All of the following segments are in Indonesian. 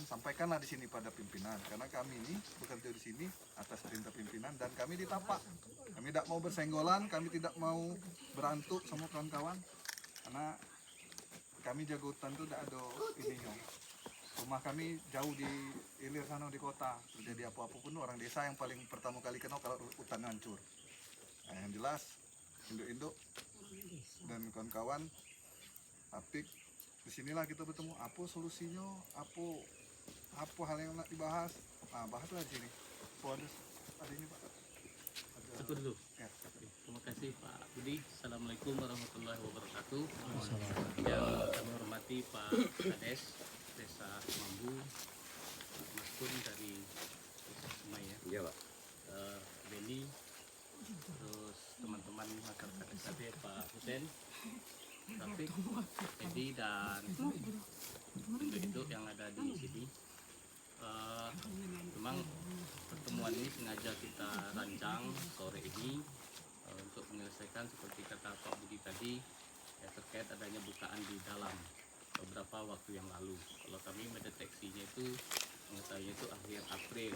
sampaikanlah di sini pada pimpinan, karena kami ini bekerja di sini atas perintah pimpinan dan kami ditapak. Kami tidak mau bersenggolan, kami tidak mau berantuk sama kawan-kawan, karena kami jaga hutan itu tidak ada ininya. Rumah kami jauh di hilir sana di kota, terjadi apa-apa pun orang desa yang paling pertama kali kena kalau hutan hancur. Nah, yang jelas induk-induk dan kawan-kawan, Apik, disinilah kita bertemu. Apa solusinya? Apa hal yang nak dibahas? Nah, bahaslah di sini. Ada ini Pak. Satu dulu. Ya. Terima kasih Pak Budi. Assalamualaikum warahmatullahi wabarakatuh. Yang kami hormati Pak Kades Desa Mambu, Mas Kun dari Desa Semai ya. Iya Pak. Beni, terus teman-teman masyarakat desa Pak Husen, Rafiq, Edi dan induk-induk yang ada di sini. Memang pertemuan ini sengaja kita rancang sore ini untuk menyelesaikan seperti kata Pak Budi tadi ya, terkait adanya bukaan di dalam beberapa waktu yang lalu. Kalau kami mendeteksinya itu mengetahuinya itu akhir April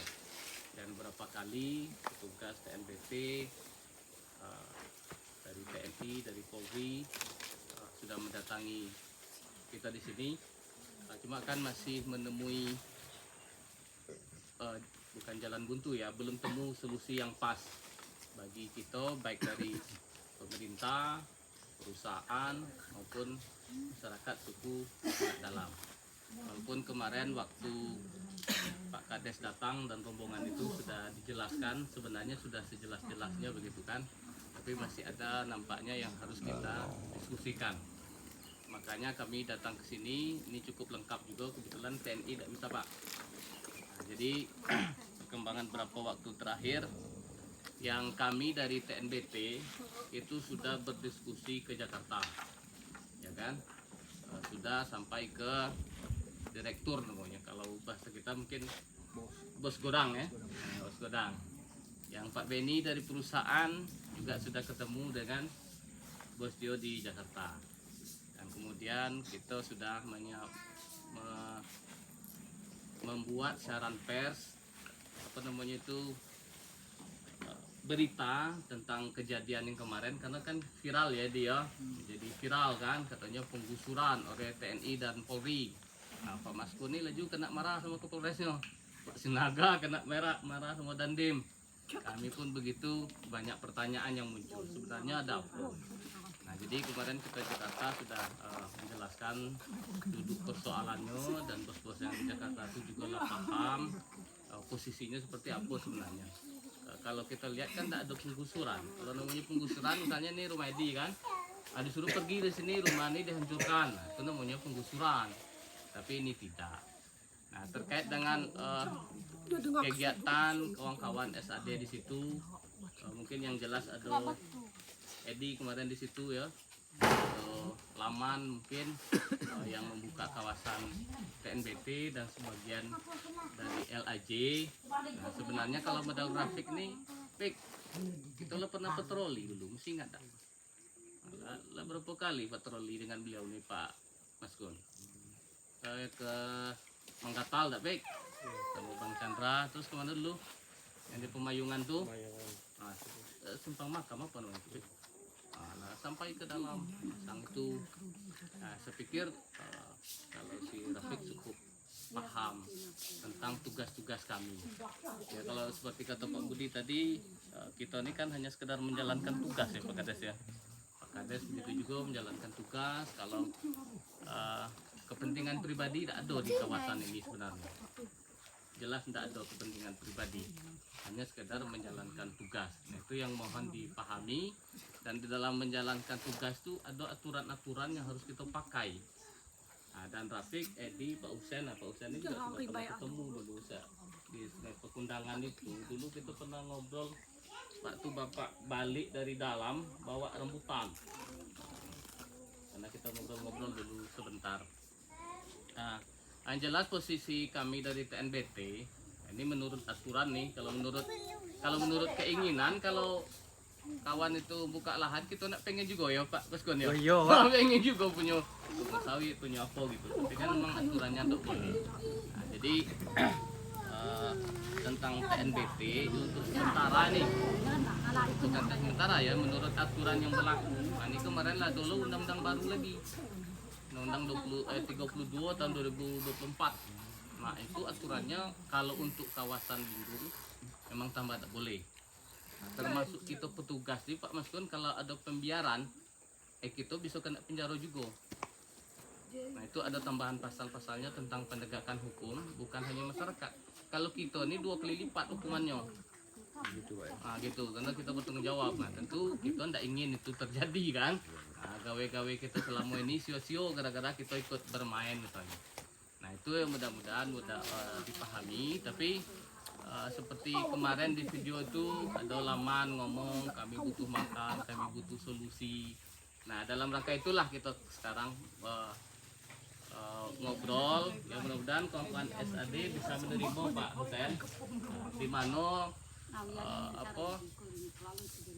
dan beberapa kali petugas TNBP dari TNI, dari Polri sudah mendatangi kita di sini. Cuma kan masih menemui bukan jalan buntu ya, belum temu solusi yang pas bagi kita, baik dari pemerintah, perusahaan maupun masyarakat suku dalam. Walaupun kemarin waktu Pak Kades datang dan rombongan itu sudah dijelaskan, sebenarnya sudah sejelas-jelasnya begitu kan, tapi masih ada nampaknya yang harus kita diskusikan. Makanya kami datang ke sini, ini cukup lengkap juga, kebetulan TNI tidak bisa Pak. Jadi perkembangan beberapa waktu terakhir yang kami dari TNBP itu sudah berdiskusi ke Jakarta, ya kan, sudah sampai ke direktur namanya, kalau bahasa kita mungkin bos godang ya, bos godang. Yang Pak Beni dari perusahaan juga sudah ketemu dengan bos Dio di Jakarta, dan kemudian kita sudah membuat siaran pers berita tentang kejadian yang kemarin, karena kan viral ya dia, jadi viral kan, katanya penggusuran oleh TNI dan Polri. Nah, Pak Mas Kuni laju kena marah sama Kapolresnya, Pak Sinaga kena marah sama Dandim. Kami pun begitu, banyak pertanyaan yang muncul, sebenarnya ada apa? Nah, jadi kemarin kita Jakarta sudah menjelaskan duduk persoalannya, dan bos-bos yang di Jakarta itu juga lah paham posisinya seperti apa sebenarnya. Kalau kita lihat kan tidak ada penggusuran. Kalau namanya penggusuran, misalnya nih rumah Edi kan, disuruh pergi dari sini, rumah ini dihancurkan, nah, itu namanya penggusuran. Tapi ini tidak. Nah, terkait dengan kegiatan kawan-kawan SAD di situ, mungkin yang jelas ada Edi kemarin di situ ya, Laman mungkin yang membuka kawasan TNBT dan sebagian dari LAJ. Nah, sebenarnya kalau modal grafik nih, Pik, kita pernah patroli dulu, mesti nggak ada? Lah berapa kali patroli dengan beliau nih Pak Mas Gun? Saya ke Mangkatal, tak Pik? Sama Bang Chandra, terus kemana dulu? Yang di Pemayungan tuh? Nah, Simpang Makam apa namanya Pik? Nah, sampai ke dalam sang itu, nah, saya pikir kalau si Rafiq cukup paham tentang tugas-tugas kami. Ya, kalau seperti kata Pak Budi tadi, kita ini kan hanya sekedar menjalankan tugas ya Pak Kades ya. Pak Kades begitu juga menjalankan tugas. Kalau kepentingan pribadi tidak ada di kawasan ini sebenarnya. Jelas tidak ada kepentingan pribadi, hanya sekedar menjalankan tugas. Nah, itu yang mohon dipahami, dan di dalam menjalankan tugas itu ada aturan-aturan yang harus kita pakai. Nah, dan Rafiq, Edi, Pak Husen, Pak Husen ini juga sudah pernah ketemu dulu di Pekundangan itu. Dulu kita pernah ngobrol, waktu Bapak balik dari dalam bawa rambutan, karena kita ngobrol-ngobrol dulu sebentar. Nah, yang jelas posisi kami dari TNBT ini menurut aturan nih, kalau menurut keinginan, kalau kawan itu buka lahan, kita nak pengen juga ya Pak Baskon ya. Oh, iya, Pak. Pengen juga punya kebun sawit, punya apa gitu. Tapi kan memang aturannya tak boleh. Nah, jadi tentang PNBP itu untuk sementara nih. Bukan sementara ya, menurut aturan yang berlaku. Nah, ini kemarin lah dulu undang-undang baru lagi. Undang-undang 32 tahun 2024. Nah, itu aturannya kalau untuk kawasan lindung memang tambah tak boleh. Termasuk kita petugas nih Pak Maskun, kalau ada pembiaran kita bisa kena penjara juga. Nah, itu ada tambahan pasal-pasalnya tentang penegakan hukum, bukan hanya masyarakat. Kalau kita ini 2 kali lipat hukumannya. Nah, gitu, karena kita bertanggung jawab. Nah, tentu kita tidak ingin itu terjadi kan. Nah, gawe-gawe kita selama ini sio-sio gara-gara kita ikut bermain misalnya. Nah, itu yang mudah-mudahan mudah dipahami. Tapi seperti kemarin di video itu ada laman ngomong kami butuh makan, kami butuh solusi. Nah, dalam rangka itulah kita sekarang ngobrol. Ya, mudah-mudahan kawan-kawan SAD bisa menerima Pak Hussein, di mana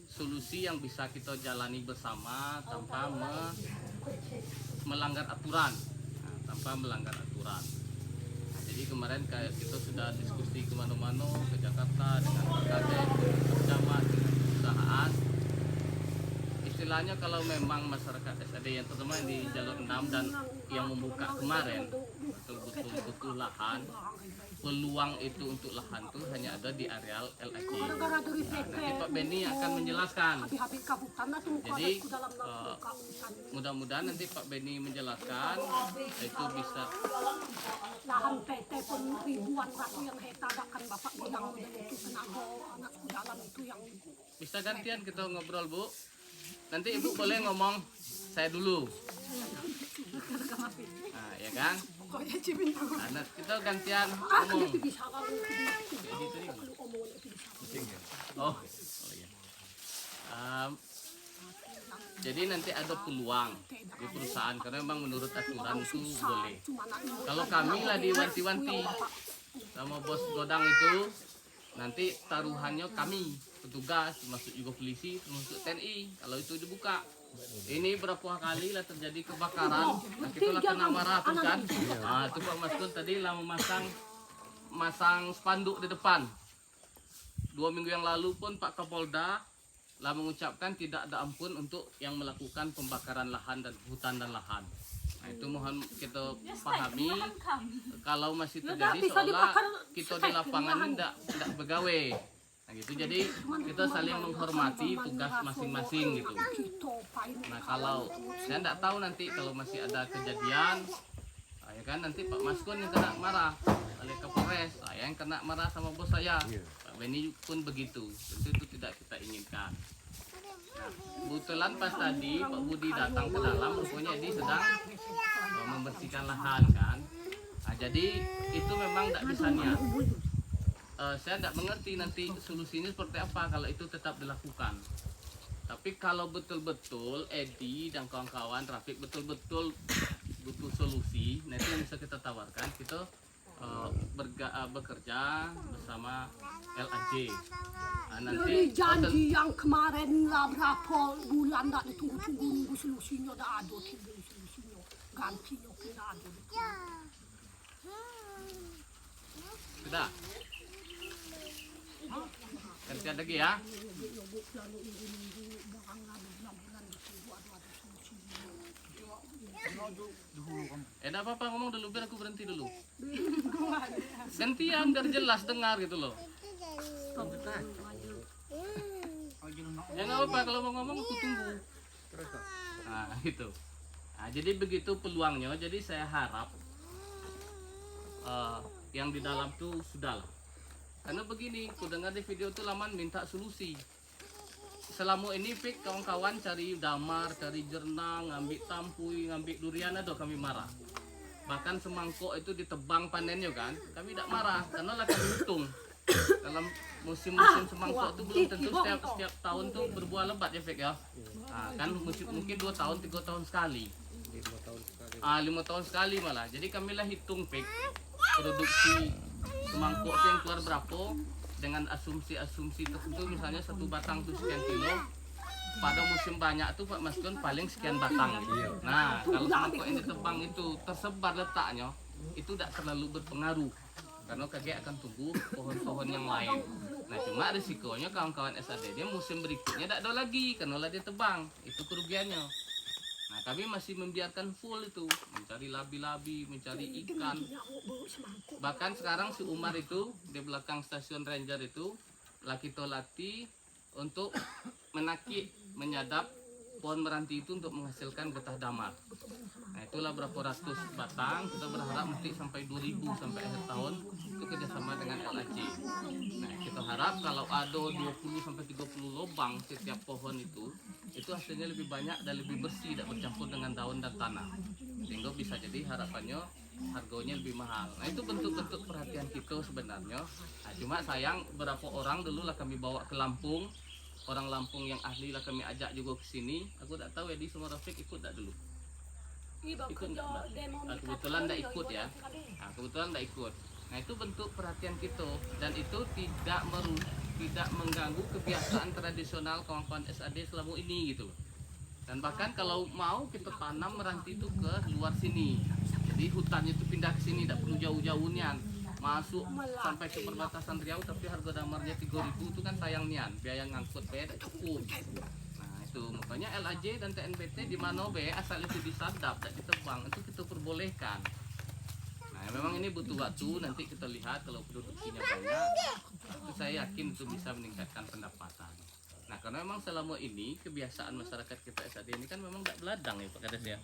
solusi yang bisa kita jalani bersama tanpa melanggar aturan. Nah, tanpa melanggar aturan. Jadi kemarin kayak kita sudah diskusi kemana-mana, ke Jakarta dengan berbagai camat, perusahaan. Istilahnya kalau memang masyarakat SAD yang terutama di jalur 6 dan yang membuka kemarin betul-betul lahan, peluang itu untuk lahan itu hanya ada di areal LAG. Nah, nanti Pak Benny akan menjelaskan. Jadi mudah-mudahan nanti Pak Benny menjelaskan itu bisa. Lahan PT pun ribuan rakyat yang hektar akan Bapak bilang itu tenaga anak dalam itu yang Bisa gantian kita ngobrol Bu. Nanti Ibu boleh ngomong saya dulu. Nah, ya kan? Nah, kita gantian ngomong. Oh iya. Jadi nanti ada peluang di perusahaan karena memang menurut aturan itu boleh. Kalau kami lah diwanti-wanti sama bos godang itu, nanti taruhannya kami petugas, termasuk juga polisi, termasuk TNI. Kalau itu dibuka, ini berapa kali lah terjadi kebakaran, nah, kita lah kena marah tuh kan. Nah, itu Pak Maskun tadi lah memasang spanduk di depan. 2 minggu yang lalu pun Pak Kapolda lah mengucapkan tidak ada ampun untuk yang melakukan pembakaran lahan dan hutan dan lahan. Nah, itu mohon kita pahami. Kalau masih terjadi seolah kita di lapangan tidak begawe. Nah, gitu. Jadi kita saling menghormati tugas masing-masing gitu. Nah, kalau saya tidak tahu nanti kalau masih ada kejadian, ya kan nanti Pak Maskun yang kena marah oleh Kapolres, saya yang kena marah sama bos saya. Pak Benny pun begitu. Tentu itu tidak kita inginkan. Nah, kebetulan pas tadi Pak Budi datang ke dalam, rupanya dia sedang membersihkan lahan kan. Nah, jadi itu memang tidak bisa niat. Saya tidak mengerti nanti solusinya seperti apa kalau itu tetap dilakukan. Tapi kalau betul-betul Edi dan kawan-kawan Rafiq betul-betul butuh solusi, nah itu yang bisa kita tawarkan. Kita bekerja bersama LAG. Nah, nanti dari janji yang kemarin lah berapa bulan tak ditunggu-tunggu solusinya dah ada solusinya gantinya kena ada. sudah. Gantian lagi ya. Tidak apa-apa ngomong dulu biar aku berhenti dulu. Gantian biar jelas dengar gitu loh. Ya nggak apa-apa kalau mau ngomong aku tunggu. Nah gitu. Nah, jadi begitu peluangnya. Jadi saya harap yang di dalam tuh sudahlah. Karena begini, aku dengar di video tuh Laman minta solusi. Selama ini Fik kawan-kawan cari damar, cari jernang, ngambil tampuy, ngambil durian, ada kami marah. Bahkan semangkok itu ditebang panennya kan, kami tidak marah karena lah kami hitung. Dalam musim-musim semangkok itu belum tentu setiap tahun tuh berbuah lebat ya Fik ya. Nah, kan mungkin 2 tahun, 3 tahun sekali. 5 tahun sekali malah. Jadi kami lah hitung Fik produksi semangkok itu yang keluar berapa dengan asumsi-asumsi tertentu, misalnya satu batang tuh sekian kilo, pada musim banyak tuh Pak Mas Gun paling sekian batang gitu. Nah kalau semangkuk yang ditebang itu tersebar letaknya, itu tidak terlalu berpengaruh karena kakek akan tumbuh pohon-pohon yang lain. Nah cuma risikonya kawan-kawan SAD dia musim berikutnya tidak ada lagi karena dia tebang, itu kerugiannya. Nah kami masih membiarkan full itu, mencari labi-labi, mencari ikan. Bahkan sekarang si Umar itu di belakang stasiun ranger itu laki tolati untuk menakik, menyadap pohon meranti itu untuk menghasilkan getah damar. Nah itulah berapa ratus batang, kita berharap nanti sampai 2000 sampai akhir tahun itu kerjasama dengan LAC. Nah kita harap kalau ada 20 sampai 30 lubang setiap pohon itu hasilnya lebih banyak dan lebih bersih, tidak bercampur dengan daun dan tanah. Sehingga bisa jadi harapannya harganya lebih mahal. Nah itu bentuk-bentuk perhatian kita sebenarnya. Nah, cuma sayang beberapa orang dulu lah kami bawa ke Lampung. Orang Lampung yang ahli lah kami ajak juga ke sini. Aku tak tahu ya di semua Rafiq ikut tak dulu. Ikut tak? Nah, kebetulan tak ikut ya. Nah, kebetulan tak ikut. Nah itu bentuk perhatian kita dan itu tidak mengganggu kebiasaan tradisional kawan-kawan SAD selama ini gitu. Dan bahkan kalau mau kita tanam meranti itu ke luar sini. Jadi hutannya itu pindah ke sini, tidak perlu jauh-jauh nian. Masuk sampai ke perbatasan Riau tapi harga damarnya 3.000 itu kan sayang nian, biaya ngangkut tidak cukup. Nah itu makanya LAJ dan TNBT di mana asal itu disadap dan ditebang itu kita perbolehkan. Nah memang ini butuh waktu, nanti kita lihat kalau produksinya banyak, itu saya yakin itu bisa meningkatkan pendapatan. Nah karena memang selama ini kebiasaan masyarakat kita SAD ini kan memang tidak beladang ya Pak Kades ya.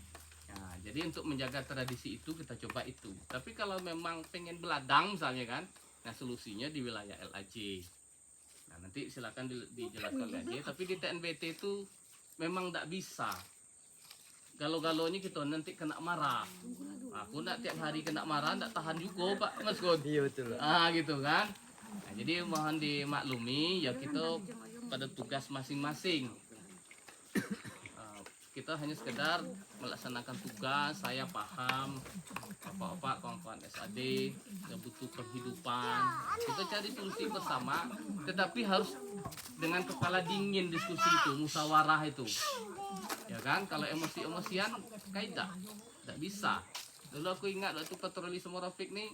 Nah, jadi untuk menjaga tradisi itu kita coba itu. Tapi kalau memang pengen beladang misalnya kan, nah solusinya di wilayah LAJ. Nah nanti silakan dijelaskan LAJ. Tapi di TNBT itu memang tidak bisa. Galo-galonya kita nanti kena marah. Aku nak tiap hari kena marah, tidak tahan juga Pak Mas Gun. Iya betul. Gitu kan. Nah, jadi mohon dimaklumi ya kita pada tugas masing-masing. Kita hanya sekedar melaksanakan tugas, saya paham bapak-bapak kawan-kawan SAD yang butuh penghidupan, kita cari solusi bersama, tetapi harus dengan kepala dingin diskusi itu, musyawarah itu ya kan. Kalau emosi-emosian kaidah tidak bisa. Dulu aku ingat waktu patroli semua Rafiq nih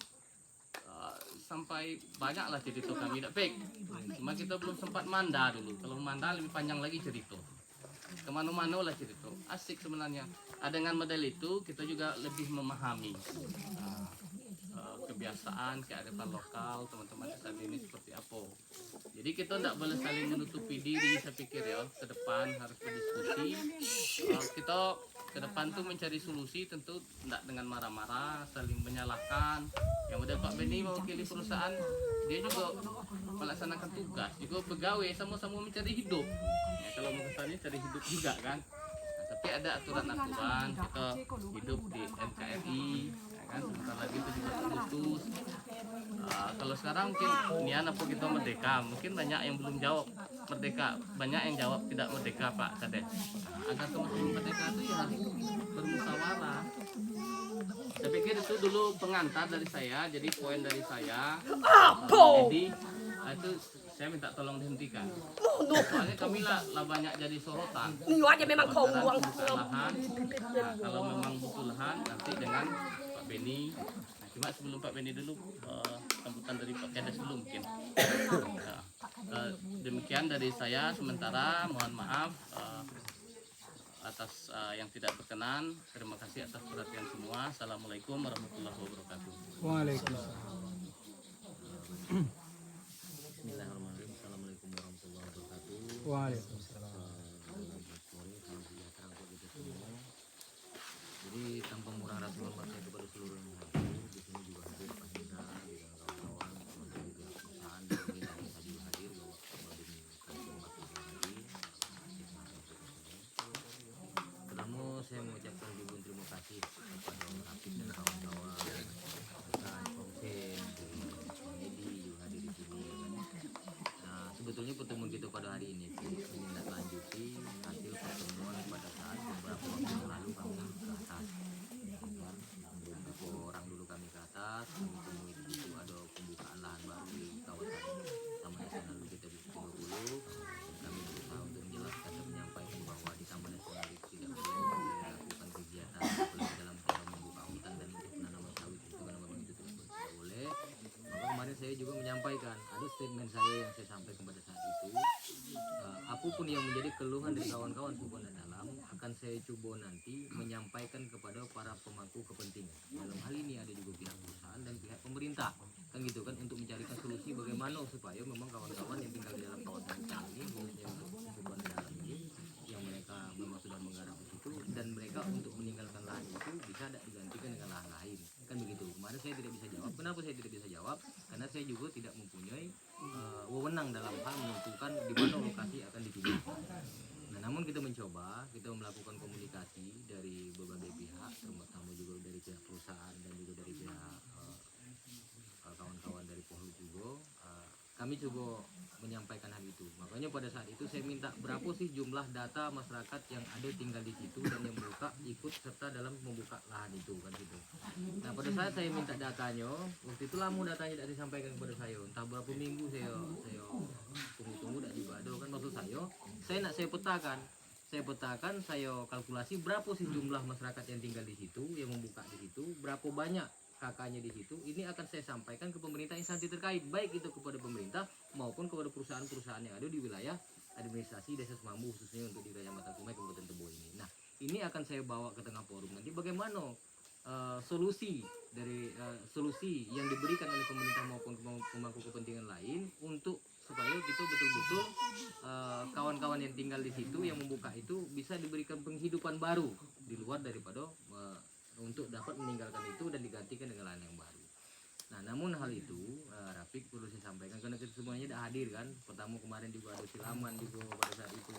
sampai banyaklah cerita kami tidak fake, cuma kita belum sempat manda dulu. Kalau manda lebih panjang lagi cerita, kemana-mana lah cerita, asik sebenarnya. Dengan model itu kita juga lebih memahami kebiasaan, kearifan lokal teman-teman SAD ini seperti apa. Jadi kita tidak boleh saling menutupi diri, saya pikir ya, ke depan harus berdiskusi. Kita ke depan tuh mencari solusi, tentu tidak dengan marah-marah, saling menyalahkan. Yang model Pak Beni mewakili perusahaan, dia juga melaksanakan tugas, juga pegawai, sama-sama mencari hidup. Ya, kalau kesannya cari hidup juga kan. Nah, tapi ada aturan-aturan, kita hidup di NKRI, ya kan, sebentar lagi itu juga terputus. Kalau sekarang mungkin nian apa kita merdeka, mungkin banyak yang belum jawab merdeka, banyak yang jawab tidak merdeka Pak Kades. Agar teman-teman merdeka itu ya harus bermusyawarah. Saya pikir itu dulu pengantar dari saya, jadi poin dari saya. Jadi itu saya minta tolong dihentikan. Soalnya kami lah banyak jadi sorotan. Ini aja memang kau Buka lahan. Nah, kalau memang butuh lahan nanti dengan Pak Beni. Nah, cuma sebelum Pak Beni dulu sambutan dari Pak Kades dulu mungkin. Demikian dari saya sementara, mohon maaf atas yang tidak berkenan. Terima kasih atas perhatian semua. Assalamualaikum warahmatullahi wabarakatuh. Waalaikumsalam. Bismillahirrahmanirrahim. Assalamualaikum warahmatullahi wabarakatuh. Waalaikumsalam. Jadi tanpa murah rasa hormat saya kepada seluruh yang hadir di sini juga hadir Pak Hinda dan kawan-kawan, termasuk juga perusahaan di sini tadi hadir bahwa kembali pertama saya mengucapkan ribuan terima kasih kepada Rafiq dan kawan-kawan rekan Komsen, Edi juga hadir di sini. Nah sebetulnya pertemuan kita pada hari ini saya juga menyampaikan ada statement saya yang saya sampaikan pada saat itu, apapun yang menjadi keluhan dari kawan-kawan suku Banda Dalam akan saya coba nanti menyampaikan kepada para pemangku kepentingan. Dalam hal ini ada juga pihak perusahaan dan pihak pemerintah, kan gitu kan, untuk mencarikan solusi bagaimana supaya memang kawan-kawan yang tinggal di dalam kawasan hutan ini, khususnya untuk suku Banda Dalam ini, yang mereka memang sudah menggarap di situ, dan mereka untuk meninggalkan lahan itu bisa digantikan dengan lahan lain, kan begitu. Kemarin saya tidak bisa jawab. Kenapa saya tidak bisa jawab? Karena saya juga tidak mempunyai wewenang dalam hal menentukan di mana lokasi akan ditinjau. Nah, namun kita mencoba, kita melakukan komunikasi dari berbagai pihak, terutama juga dari pihak perusahaan dan juga dari pihak kawan-kawan dari Pohlu juga. Kami coba menyampaikan hal itu. Makanya pada saat itu saya minta berapa sih jumlah data masyarakat yang ada tinggal di situ dan yang membuka ikut serta dalam membuka lahan itu, kan gitu. Nah, pada saat saya minta datanya, waktu itu lama datanya tidak disampaikan kepada saya. Entah berapa minggu saya tunggu-tunggu tidak juga ada, kan maksud saya nak saya petakan. Saya kalkulasi berapa sih jumlah masyarakat yang tinggal di situ, yang membuka di situ, berapa banyak kakaknya di situ. Ini akan saya sampaikan ke pemerintah instansi terkait, baik itu kepada pemerintah maupun kepada perusahaan-perusahaan yang ada di wilayah administrasi Desa Semambu, khususnya untuk di Kecamatan Kumai, Kabupaten Tebo ini. Nah, ini akan saya bawa ke tengah forum nanti bagaimana solusi yang diberikan oleh pemerintah maupun pemangku kepentingan lain untuk supaya kita betul-betul kawan-kawan yang tinggal di situ yang membuka itu bisa diberikan penghidupan baru di luar daripada untuk dapat meninggalkan itu dan digantikan dengan lahan yang baru. Nah, namun hal itu Rafiq perlu saya sampaikan karena kita semuanya tidak hadir kan. Pertama kemarin juga ada Silaman juga pada saat itu,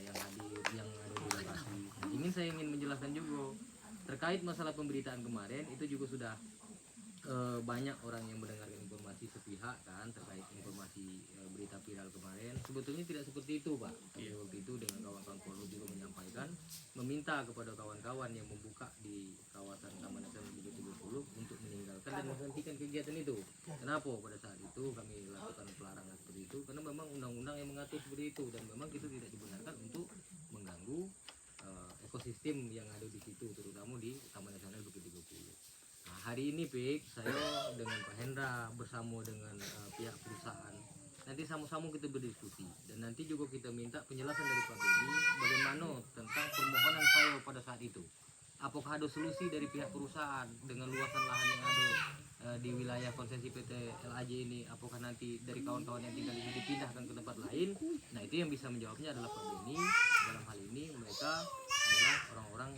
yang hadir, yang ada di lokasi. Nah, saya ingin menjelaskan juga terkait masalah pemberitaan kemarin, itu juga sudah banyak orang yang mendengarkan informasi sepihak kan terkait informasi berita viral kemarin. Sebetulnya tidak seperti itu, Pak. Tapi waktu itu dengan kawan-kawan Pohlu juga menyampaikan, meminta kepada kawan-kawan yang membuka di kawasan Taman Nasional Bukit 30 untuk meninggalkan dan menghentikan kegiatan itu. Kenapa pada saat itu kami lakukan pelarangan seperti itu? Karena memang undang-undang yang mengatur seperti itu dan memang itu tidak dibenarkan untuk mengganggu ekosistem yang ada di situ, terutama di Taman Nasional Bukit 30. Nah, hari ini Pik, saya dengan Pak Hendra bersama dengan pihak perusahaan nanti sama-sama kita berdiskusi dan nanti juga kita minta penjelasan dari Pak Beni bagaimana tentang permohonan saya pada saat itu. Apakah ada solusi dari pihak perusahaan dengan luasan lahan yang ada di wilayah konsesi PT LAJ ini, apakah nanti dari kawan-kawan yang tinggal di sini dipindahkan ke tempat lain? Nah, itu yang bisa menjawabnya adalah Pak Beni. Dalam hal ini mereka adalah orang-orang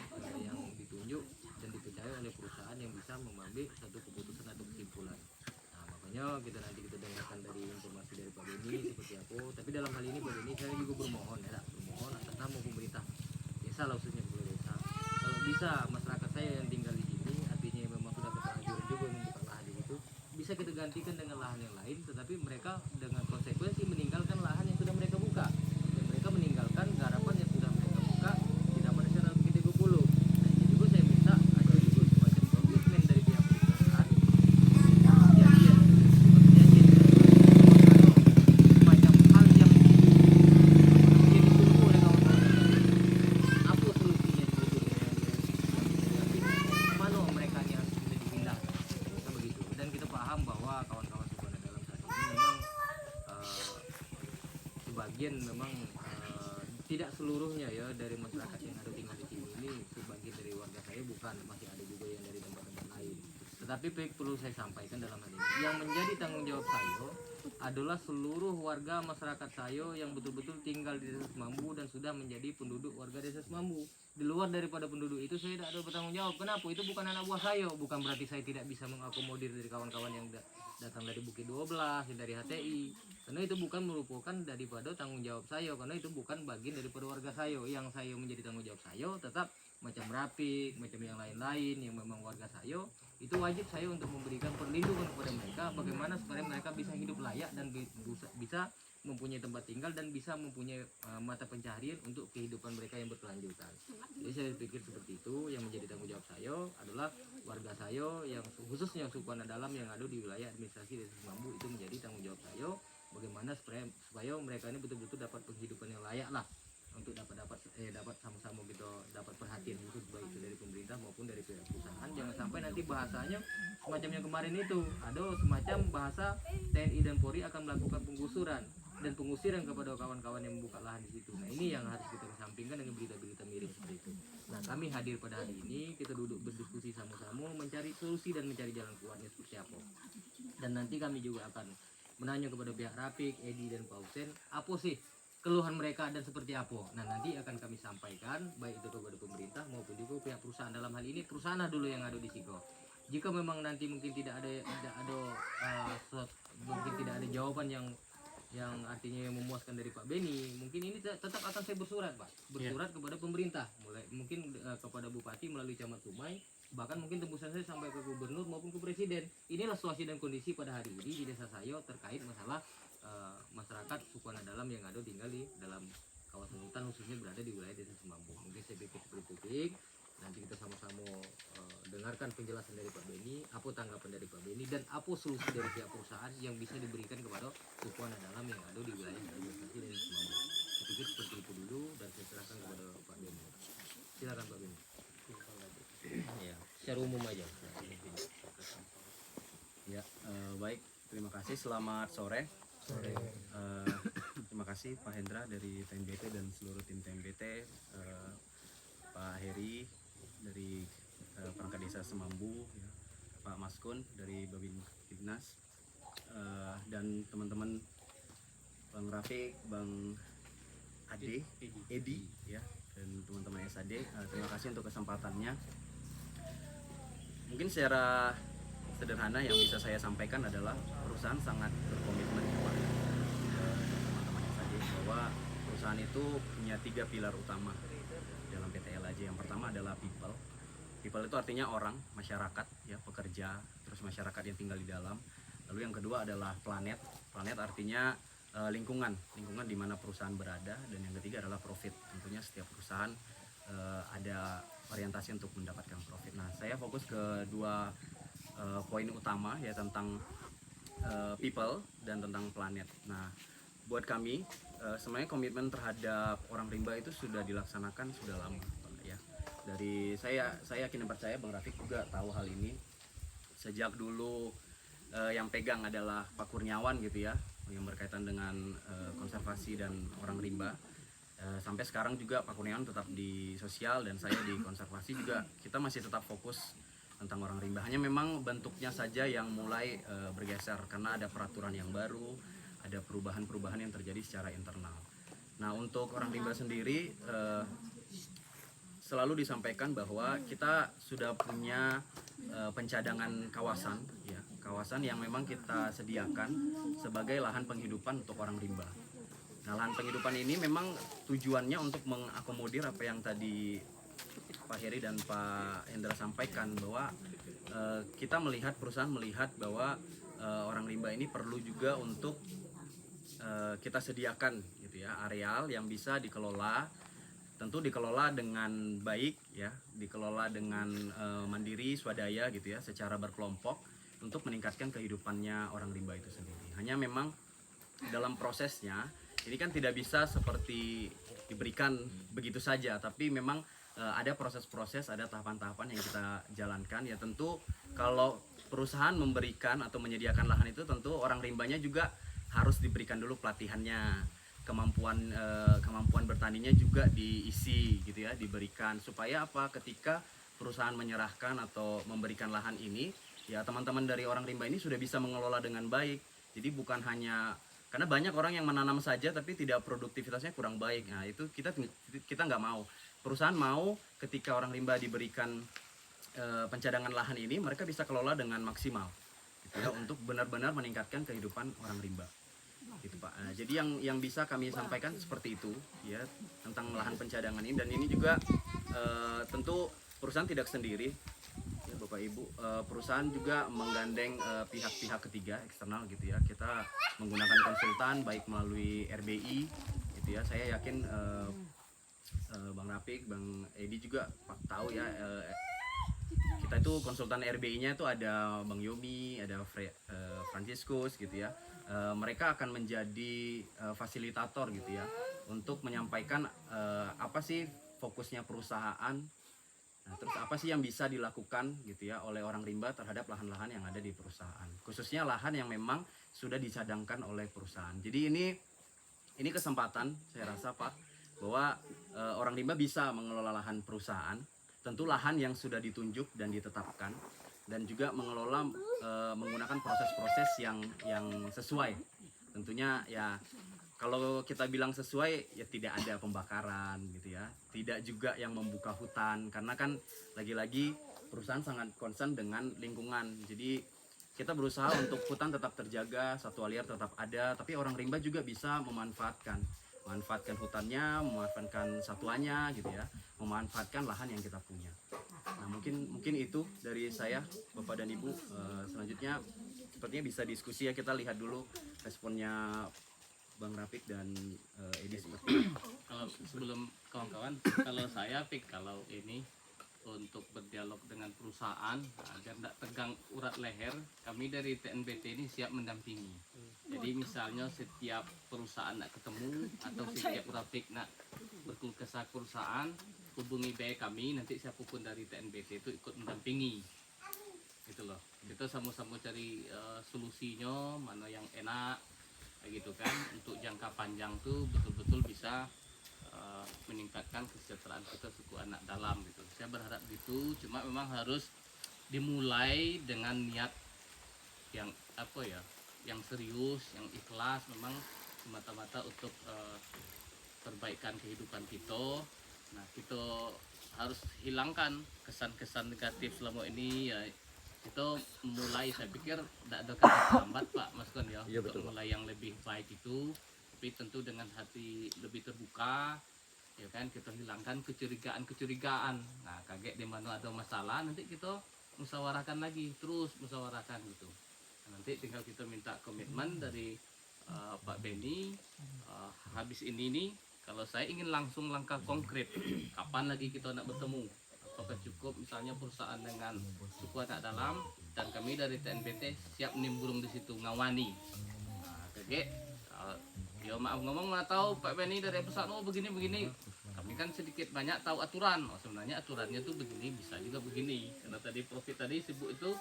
yang ditunjuk dan dipercaya oleh perusahaan yang bisa mengambil satu keputusan atau kesimpulan. Nah, makanya kita dengarkan dari informasi dari Pak Beni seperti apa. Tapi dalam hal ini Pak Beni saya juga bermohon atas nama pemerintah desa, khususnya kepala desa, kalau bisa masyarakat saya yang tinggal di sini, artinya memang sudah keterlanjuran juga membuka lahan di situ, bisa kita gantikan dengan lahan yang lain, tetapi mereka dengan konsekuensi meninggalkan lahan yang sudah mereka buka dan mereka meninggalkan garapan yang sudah mereka buka di Taman Nasional Bukit 30. Nah, ini juga saya minta ada juga semacam komitmen dari pihak perusahaan, perjanjian semacam hal yang ditunggu oleh kawan-kawan. Apa solusinya mana mereka yang sudah dipindahkan, nah, begitu. Dan kita paham bahwa kawan-kawan suku Banda Dalam saat ini memang sebagian memang tidak seluruhnya ya dari masyarakat yang ada tinggal di sini. Ini sebagian dari warga saya, bukan, masih ada juga yang dari tempat-tempat lain. Tetapi perlu saya sampaikan dalam hal ini, yang menjadi tanggung jawab saya adalah seluruh warga masyarakat saya yang betul-betul tinggal di Desa Semambu dan sudah menjadi penduduk warga Desa Semambu. Di luar daripada penduduk itu saya tidak ada bertanggung jawab. Kenapa? Itu bukan anak buah saya. Bukan berarti saya tidak bisa mengakomodir dari kawan-kawan yang datang dari Bukit 12, dari HTI. Karena itu bukan merupakan daripada tanggung jawab saya. Karena itu bukan bagian daripada warga saya. Yang saya menjadi tanggung jawab saya tetap macam Rafiq, macam yang lain-lain yang memang warga saya. Itu wajib saya untuk memberikan perlindungan kepada mereka. Bagaimana supaya mereka bisa hidup layak dan bisa mempunyai tempat tinggal dan bisa mempunyai mata pencaharian untuk kehidupan mereka yang berkelanjutan. Jadi saya pikir seperti itu. Yang menjadi tanggung jawab saya adalah warga saya yang khususnya suku Banda Dalam yang ada di wilayah administrasi Desa Semambu, itu menjadi tanggung jawab saya. Bagaimana supaya mereka ini betul-betul dapat penghidupan yang layak lah. untuk dapat sama-sama kita dapat perhatian khusus baik itu dari pemerintah maupun dari pihak perusahaan. Jangan sampai nanti bahasanya semacam yang kemarin itu ada semacam bahasa TNI dan Polri akan melakukan penggusuran dan pengusiran kepada kawan-kawan yang membuka lahan di situ. Nah ini yang harus kita kesampingkan dengan berita-berita miring seperti itu. Nah kami hadir pada hari ini, kita duduk berdiskusi sama-sama mencari solusi dan mencari jalan keluarnya seperti apa. Dan nanti kami juga akan menanya kepada pihak Rafiq, Edi dan Pak Hussein apa sih keluhan mereka dan seperti apa. Nah nanti akan kami sampaikan baik itu kepada pemerintah maupun juga pihak perusahaan. Dalam hal ini perusahaan dulu yang ada di Siko. Jika memang nanti mungkin tidak ada jawaban yang artinya yang memuaskan dari Pak Beni, mungkin ini tetap akan saya bersurat kepada pemerintah, mulai mungkin kepada Bupati melalui Camat Tumai, bahkan mungkin tembusan saya sampai ke Gubernur maupun ke Presiden. Inilah situasi dan kondisi pada hari ini di desa saya terkait masalah masyarakat suku anak dalam yang ada tinggal di dalam kawasan hutan, khususnya berada di wilayah desa Semambung. Mungkin saya pikir seperti nanti kita sama-sama dengarkan penjelasan dari Pak Beni, apa tanggapan dari Pak Beni dan apa solusi dari pihak perusahaan yang bisa diberikan kepada suku anak dalam yang ada di wilayah administrasi dan Semambung. Saya pikir seperti itu dulu dan saya serahkan kepada Pak Beni. Silakan Pak Beni. Ya, secara umum aja. Ya, baik. Terima kasih. Selamat sore. Terima kasih Pak Hendra dari TNBT dan seluruh tim TNBT, Pak Heri dari perangkat desa Semambu, ya, Pak Maskun dari Babin Dignas, dan teman-teman Bang Rafiq, Bang Edi, ya, dan teman-teman SAD. Terima kasih untuk kesempatannya. Mungkin secara sederhana yang bisa saya sampaikan adalah perusahaan sangat berkomitmen kepada teman-teman SAD bahwa perusahaan itu punya 3 pilar utama dalam PT LAJ. Yang pertama adalah people. People itu artinya orang, masyarakat, ya, pekerja, terus masyarakat yang tinggal di dalam. Lalu yang kedua adalah planet. Planet artinya lingkungan di mana perusahaan berada. Dan yang ketiga adalah profit. Tentunya setiap perusahaan ada orientasi untuk mendapatkan profit. Nah, saya fokus ke 2 poin utama, ya, tentang people dan tentang planet. Nah, buat kami sebenarnya komitmen terhadap orang rimba itu sudah dilaksanakan sudah lama, ya. Dari saya yakin dan percaya Bang Rafiq juga tahu hal ini. Sejak dulu yang pegang adalah Pak Kurniawan gitu ya, yang berkaitan dengan konservasi dan orang rimba. Sampai sekarang juga Pak Kurniawan tetap di sosial dan saya di konservasi juga. Kita masih tetap fokus tentang orang rimba. Hanya memang bentuknya saja yang mulai bergeser karena ada peraturan yang baru, ada perubahan-perubahan yang terjadi secara internal. Nah, untuk orang rimba sendiri selalu disampaikan bahwa kita sudah punya pencadangan kawasan, ya, kawasan yang memang kita sediakan sebagai lahan penghidupan untuk orang rimba. Nah, lahan penghidupan ini memang tujuannya untuk mengakomodir apa yang tadi Pak Heri dan Pak Hendra sampaikan, bahwa kita melihat, perusahaan melihat bahwa orang rimba ini perlu juga untuk kita sediakan gitu ya, areal yang bisa dikelola, tentu dikelola dengan baik, ya, dikelola dengan mandiri, swadaya gitu ya, secara berkelompok untuk meningkatkan kehidupannya orang rimba itu sendiri. Hanya memang dalam prosesnya ini kan tidak bisa seperti diberikan begitu saja, tapi memang ada proses-proses, ada tahapan-tahapan yang kita jalankan. Ya, tentu kalau perusahaan memberikan atau menyediakan lahan itu, tentu orang rimbanya juga harus diberikan dulu pelatihannya, kemampuan bertaninya juga diisi gitu ya, diberikan, supaya apa, ketika perusahaan menyerahkan atau memberikan lahan ini, ya, teman-teman dari orang rimba ini sudah bisa mengelola dengan baik. Jadi bukan hanya, karena banyak orang yang menanam saja tapi tidak, produktivitasnya kurang baik. Nah, itu kita nggak mau. Perusahaan mau ketika orang rimba diberikan pencadangan lahan ini, mereka bisa kelola dengan maksimal gitu ya, untuk benar-benar meningkatkan kehidupan orang rimba gitu, Pak. Nah, jadi yang bisa kami sampaikan seperti itu ya, tentang lahan pencadangan ini. Dan ini juga tentu perusahaan tidak sendiri ya, Bapak Ibu. Perusahaan juga menggandeng pihak-pihak ketiga eksternal gitu ya. Kita menggunakan konsultan baik melalui RBI gitu ya. Saya yakin Bang Rafiq, Bang Edi juga tahu ya, kita itu konsultan RBI-nya itu ada Bang Yomi, ada Franciscus gitu ya. Mereka akan menjadi fasilitator gitu ya, untuk menyampaikan apa sih fokusnya perusahaan. Nah, terus apa sih yang bisa dilakukan gitu ya oleh orang rimba terhadap lahan-lahan yang ada di perusahaan, khususnya lahan yang memang sudah dicadangkan oleh perusahaan. Jadi ini kesempatan saya rasa Pak, bahwa orang rimba bisa mengelola lahan perusahaan, tentu lahan yang sudah ditunjuk dan ditetapkan, dan juga mengelola menggunakan proses-proses yang sesuai. Tentunya ya kalau kita bilang sesuai ya tidak ada pembakaran gitu ya, tidak juga yang membuka hutan, karena kan lagi-lagi perusahaan sangat concern dengan lingkungan. Jadi kita berusaha untuk hutan tetap terjaga, satwa liar tetap ada, tapi orang rimba juga bisa memanfaatkan hutannya, memanfaatkan satwanya gitu ya, memanfaatkan lahan yang kita punya. Nah mungkin itu dari saya Bapak dan Ibu. Selanjutnya sepertinya bisa diskusi ya, kita lihat dulu responnya Bang Rafiq dan Edi seperti itu. Kalau sebelum kawan-kawan, kalau saya Fik, kalau ini untuk berdialog dengan perusahaan agar tidak tegang urat leher, kami dari TNBT ini siap mendampingi. Jadi misalnya setiap perusahaan nak ketemu atau setiap Rafiq nak berkeluh kesah perusahaan, hubungi BE kami, nanti siapapun dari TNBT itu ikut mendampingi. Gitu loh. Kita sama-sama cari solusinya mana yang enak, kayak gitu kan, untuk jangka panjang tuh betul-betul bisa meningkatkan kesejahteraan kita suku anak dalam gitu. Saya berharap gitu, cuma memang harus dimulai dengan niat yang apa ya, yang serius, yang ikhlas, memang semata-mata untuk perbaikan kehidupan kita. Nah kita harus hilangkan kesan-kesan negatif selama ini ya. Itu mulai, saya pikir tidak ada kata lambat Pak Mas Kon ya, untuk mulai yang lebih baik itu, tapi tentu dengan hati lebih terbuka ya kan, kita hilangkan kecurigaan. Nah kaget di mana ada masalah, nanti kita musyawarahkan lagi, terus musyawarahkan gitu. Nah, nanti tinggal kita minta komitmen dari Pak Benny, habis ini nih kalau saya ingin langsung langkah konkret, kapan lagi kita nak bertemu, apakah cukup misalnya perusahaan dengan suku anak dalam dan kami dari TNBT siap nimbrung di situ ngawani. Nah, kaget ya maaf ngomong nggak tahu Pak Benny dari perusahaan begini, kami kan sedikit banyak tahu aturan. Sebenarnya aturannya tuh begini, bisa juga begini, karena tadi Profit tadi sibuk itu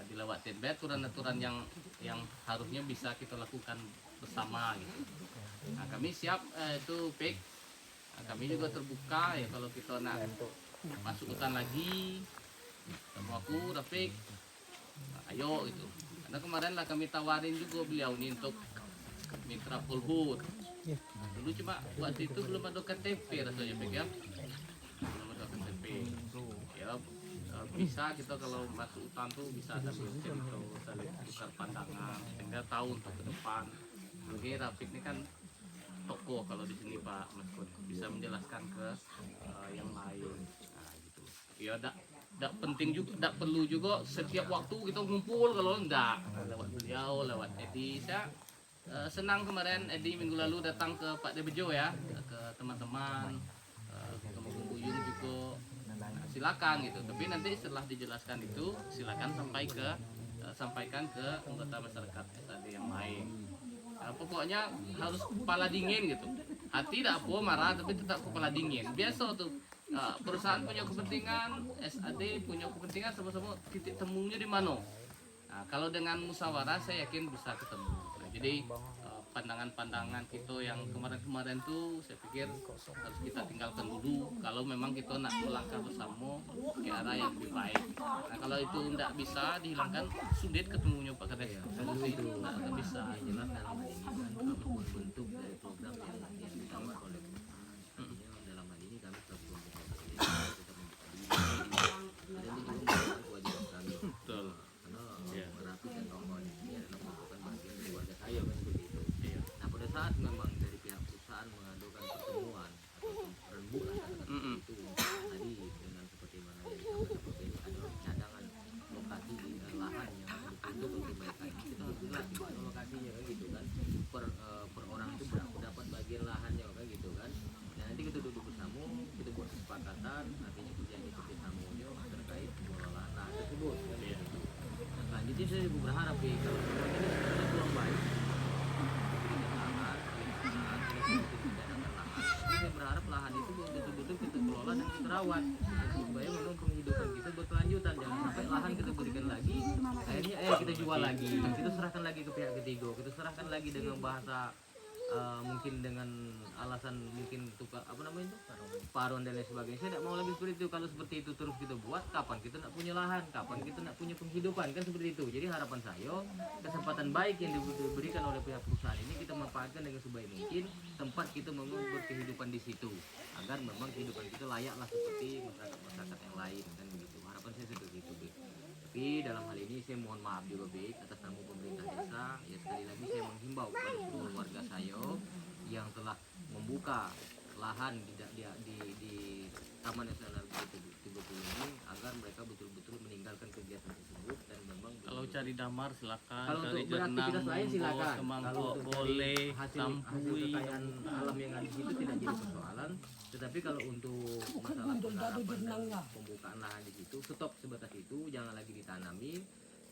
dilewatin aturan-aturan yang harusnya bisa kita lakukan bersama gitu. Nah kami siap itu Pik. Nah, kami juga terbuka ya kalau kita nak masuk hutan lagi sama aku Rafiq, nah, ayo gitu. Karena kemarin lah kami tawarin juga beliau ini untuk mitra Polhut. Nah, dulu cuma waktu itu belum ada KTP rasanya Pik ya, belum ada KTP ya. Bisa kita kalau masuk hutan tuh bisa ada sistem tuh saling tukar pandangan sehingga tahu untuk ke depan. Mungkin Rafiq ini kan tokoh kalau di sini Pak Mas Kun, bisa menjelaskan ke yang lain. Nah gitu ya, tidak penting juga, tidak perlu juga setiap waktu kita ngumpul, kalau enggak lewat beliau, lewat Edi. Saya senang kemarin Edi minggu lalu datang ke Pak Debejo ya, ke teman-teman, ketemu Buyung juga. Nah, silakan gitu, tapi nanti setelah dijelaskan itu silakan sampaikan ke anggota masyarakat SAD yang lain. Nah, pokoknya harus kepala dingin gitu, hati tidak apa marah tapi tetap kepala dingin. Biasa tuh perusahaan punya kepentingan, SAD punya kepentingan, sama-sama titik temunya di mana. Nah, kalau dengan musyawarah saya yakin bisa ketemu. Nah, jadi pandangan-pandangan kita yang kemarin-kemarin tuh saya pikir harus kita tinggalkan dulu kalau memang kita nak melangkah bersama ke arah yang lebih baik. Nah kalau itu tidak bisa dihilangkan, sulit ketemunya Pak Kades. Solusi itu tidak bisa. Jelas dalam hal ini kan kami bentuk dari program yang ditawarkan oleh artinya dalam hal ini kami tetap membuka dan ini juga kewajiban kami. Betul. Karena Rafiq dan kawan-kawan ini adalah merupakan bagian dari warga saya kan seperti itu. Nah pada saat memang dari pihak perusahaan mengadakan pertemuan atau rembukan katakan itu tadi dengan seperti mana yang disampaikan Prof. ada cadangan lokasi lahan yang dibentuk untuk perbaikan, kita harus jelas di mana lokasinya kan gitu kan, per orang itu dapat bagian lahannya kan gitu kan. Nah nanti kita duduk bersama, kita buat kesepakatan, artinya kerjanya seperti tamunya terkait pengelolaan lahan tersebut kan gitu. Nah selanjutnya saya juga berharap kalau ini sudah peluang baik, lahan itu betul-betul kita kelola dan kita rawat supaya memang penghidupan kita berkelanjutan. Jangan sampai lahan kita berikan lagi akhirnya kita jual lagi, kita serahkan lagi ke pihak ketiga, kita serahkan lagi dengan bahasa mungkin dengan alasan mungkin tukar apa namanya itu paruan dan lain sebagainya. Saya tidak mau lagi seperti itu. Kalau seperti itu terus kita buat, kapan kita tidak punya lahan, kapan kita tidak punya penghidupan, kan seperti itu. Jadi harapan saya kesempatan baik yang diberikan oleh pihak perusahaan ini kita manfaatkan dengan sebaik mungkin, tempat kita memang berkehidupan di situ agar memang kehidupan kita layaklah seperti masyarakat yang lain, kan begitu. Harapan saya seperti itu, Bik. Tapi dalam hal ini saya mohon maaf juga, Bik, atas nama pemerintah desa. Ya sekali lagi saya menghimbau kepada seluruh warga saya yang telah membuka lahan di Taman Nasional Tigo-Tigo ini agar mereka betul-betul meninggalkan kegiatan tersebut dan memang Kalau cari damar silakan, kalau cari untuk beraktivitas lain silakan. semangkuk Kalau untuk boleh, hasil sampui. kekayaan alam yang ada di situ tidak jadi persoalan. Tetapi kalau untuk masalah penggarapan dan pembukaan lahan di situ, stop sebatas itu, jangan lagi ditanami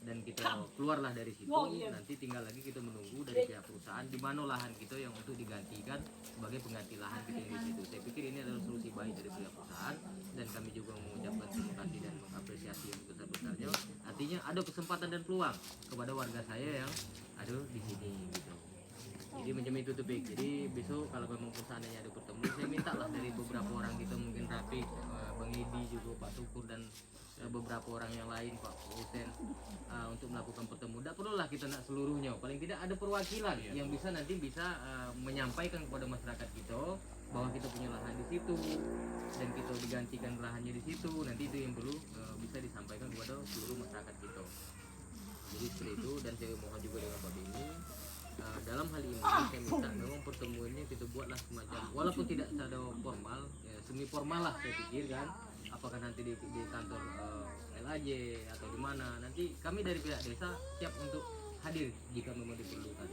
dan kita keluarlah dari situ. Nanti tinggal lagi kita menunggu dari pihak perusahaan di mana lahan kita yang untuk digantikan sebagai pengganti lahan kita yang di situ. Saya pikir ini adalah solusi baik dari pihak perusahaan dan kami juga mengucapkan terima kasih dan mengapresiasi yang sebesar-besarnya. Artinya ada kesempatan dan peluang kepada warga saya yang ada di sini gitu. Jadi macam itu tuh, Pik. Jadi besok kalau memang perusahaannya ada pertemuan, saya minta lah dari beberapa orang kita, mungkin Rafiq, Bang Edi juga, Pak Tukur dan beberapa orang yang lain, Pak Hussein, untuk melakukan pertemuan. Tidak perlulah kita nak seluruhnya, paling tidak ada perwakilan yang bisa nanti bisa menyampaikan kepada masyarakat kita bahwa kita punya lahan di situ dan kita digantikan lahannya di situ. Nanti itu yang perlu bisa disampaikan kepada seluruh masyarakat kita. Jadi seperti itu, dan saya mohon juga dengan Pak Beni. Dalam hal ini saya minta memang pertemuannya kita buatlah semacam, walaupun tidak secara formal, ya, semi formal lah saya pikir kan. Apakah nanti di kantor LAJ atau di mana, nanti kami dari pihak desa siap untuk hadir jika memang diperlukan.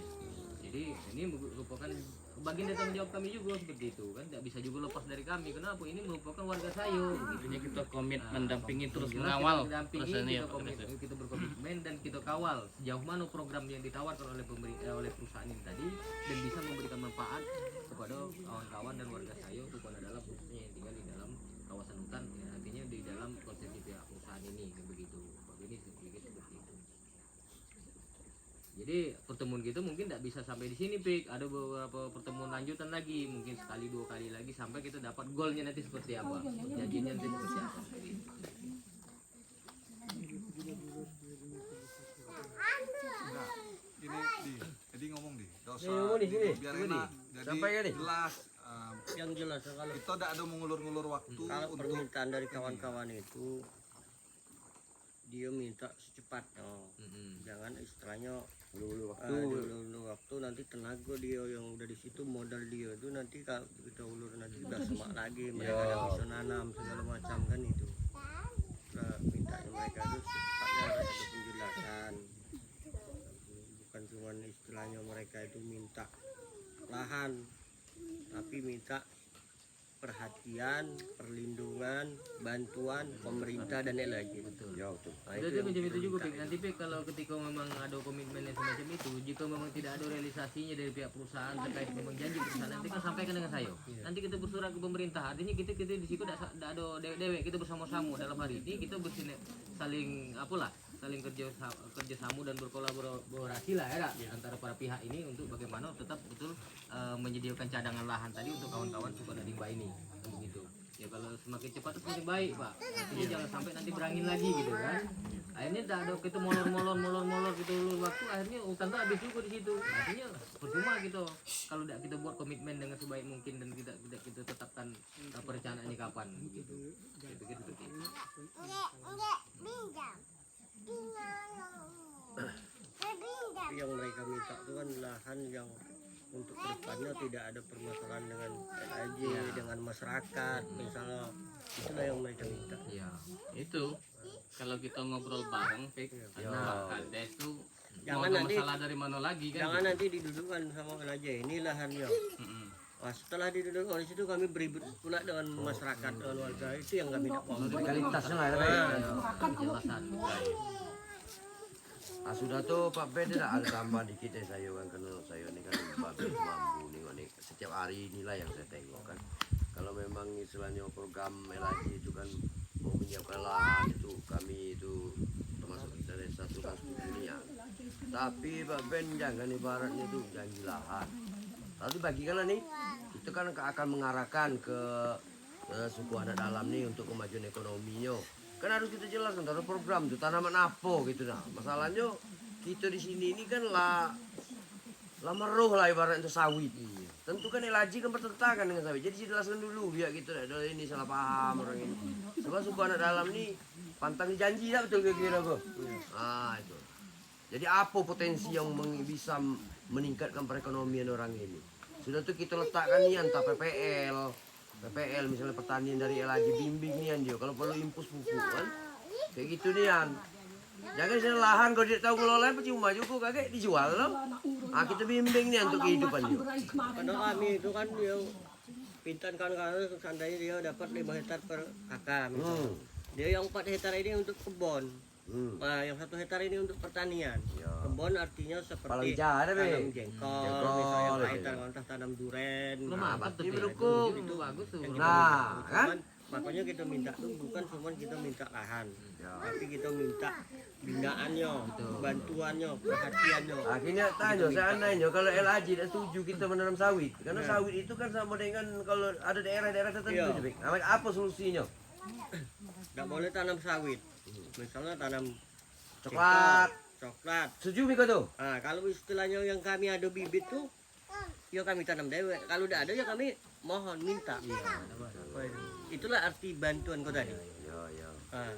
Jadi ini merupakan bagian dari tanggung jawab kami juga seperti itu kan, tidak bisa juga lepas dari kami. Kenapa? Ini merupakan warga saya. Intinya kita komit mendampingi terus Jelas mengawal kita mendampingi, rasanya kita berkomitmen dan kita kawal sejauh mana program yang ditawarkan oleh perusahaan ini tadi dan bisa memberikan manfaat kepada kawan-kawan dan warga saya, bukan adalah khususnya yang tinggal di dalam kawasan hutan, ya, artinya di dalam konsepsi pihak perusahaan ini kan begitu. Ini sedikit seperti itu. Jadi pertemuan kita mungkin tidak bisa sampai di sini, Pik. Ada beberapa pertemuan lanjutan lagi, mungkin sekali dua kali lagi sampai kita dapat goalnya nanti seperti apa, janjinya nanti seperti apa. Enggak, gini di, jadi ngomong di, dosa ngomong di sini, biar coba di. enak, jadi Sampaikan di. jelas. Yang jelas kalau Kita tidak ada mengulur-ngulur waktu kalau untuk permintaan dari kawan-kawan itu dia minta secepatnya, jangan istilahnya dulu waktu nanti tenaga dia yang udah di situ, modal dia itu nanti kalau kita ulur nanti udah semak lagi, mereka ada bisa nanam segala macam kan itu. Nah, mintanya mereka itu secepatnya ada satu penjelasan, bukan cuma istilahnya mereka itu minta lahan, tapi minta perhatian, perlindungan, bantuan pemerintah dan lain-lain. Betul. Ya, betul. Nah, Itu macam itu juga, Pik. minta Nanti, Pik, kalau ketika memang ada komitmen yang semacam itu, jika memang tidak ada realisasinya dari pihak perusahaan terkait memang janji perusahaan, nanti kan sampaikan dengan saya. Nanti kita bersurat ke pemerintah. Artinya kita di situ tidak ada dewek, kita bersama-sama dalam hari ini kita saling apalah, saling kerjasama dan berkolaborasi lah ya, antara para pihak ini untuk bagaimana tetap betul menyediakan cadangan lahan tadi untuk kawan-kawan suku rimba ini, kan begitu. Ya kalau semakin cepat semakin baik, Pak. Artinya jangan sampai nanti berangin lagi gitu kan. Akhirnya tak ada kita molor gitu waktu, akhirnya hutan tuh habis juga di situ. Artinya percuma gitu kalau tidak kita buat komitmen dengan sebaik mungkin dan kita tetapkan perencanaannya kapan begitu. Saya pikir seperti itu. yang mereka minta itu kan lahan yang untuk kedepannya tidak ada permasalahan dengan LAJ, dengan masyarakat misalnya, itulah yang mereka minta. Ya. Itu kalau kita ngobrol bareng, Pik, antara kades tuh mau Jangan ada nanti- masalah dari mana lagi kan? Jangan nanti didudukan sama LAJ, ini lahannya. Wah, setelah diduduk oleh situ kami beribut pula dengan masyarakat, dengan warga, itu yang kami tak mau. Legalitasnya lah ya. Penjelasan. Ah, sudah tuh Pak Ben tidak ada tambah dikit ya saya kan, karena saya ini kan Pak Ben mampu nih setiap hari inilah yang saya tengok kan. kalau memang istilahnya program LHJ itu kan mau menyiapkan lahan itu kami itu termasuk dari satu kasus dunia. Tapi Pak Ben jangan ibaratnya itu janji lahan. Lalu bagikanlah nih, itu kan akan mengarahkan ke suku anak dalam nih untuk kemajuan ekonominya. Kan harus kita jelaskan taruh program tuh tanaman apa gitu nah. Masalahnya kita di sini ini kan lah meruh lah ibaratnya sawit. Tentu kan LHJ kan bertentangan dengan sawit. Jadi jelaskan dulu biar gitu ada ini salah paham orang ini. Sebab suku anak dalam nih pantang janji tak betul kira-kira kok. Ah itu. Jadi apa potensi yang bisa meningkatkan perekonomian orang ini? Sudah tuh kita letakkan nih entah PPL misalnya pertanian dari LHJ bimbing nih dia. Kalau perlu impus pupuk kan, kayak gitu nih an. Jangan misalnya lahan kalau dia tahu ngelola percuma juga kakek dijual loh. Ah kita bimbing nih untuk kehidupan dia. Karena kami itu kan dia pintan kawan-kawan seandainya dia dapat 5 hektar per kakak misalnya. Dia yang 4 hektar ini untuk kebun. Nah, yang 1 hektar ini untuk pertanian. Kebun artinya seperti tanam jengkol, misalnya kaitan entah tanam duren. Itu mendukung. Itu bagus tuh. Nah, kan? Makanya kita minta tuh bukan cuma kita minta lahan, tapi kita minta binaannya, bantuannya, perhatiannya. Akhirnya tanya seandainya kalau LHJ tidak setuju kita menanam sawit, karena sawit itu kan sama dengan kalau ada daerah-daerah tertentu, apa solusinya? Nggak boleh tanam sawit, misalnya tanam Coklat. coklat. Setuju Miko tuh? Nah, kalau istilahnya yang kami ada bibit tuh, ya kami tanam dewek. Kalau udah ada ya kami mohon minta. Itulah arti bantuan kau tadi. Ya. Ah.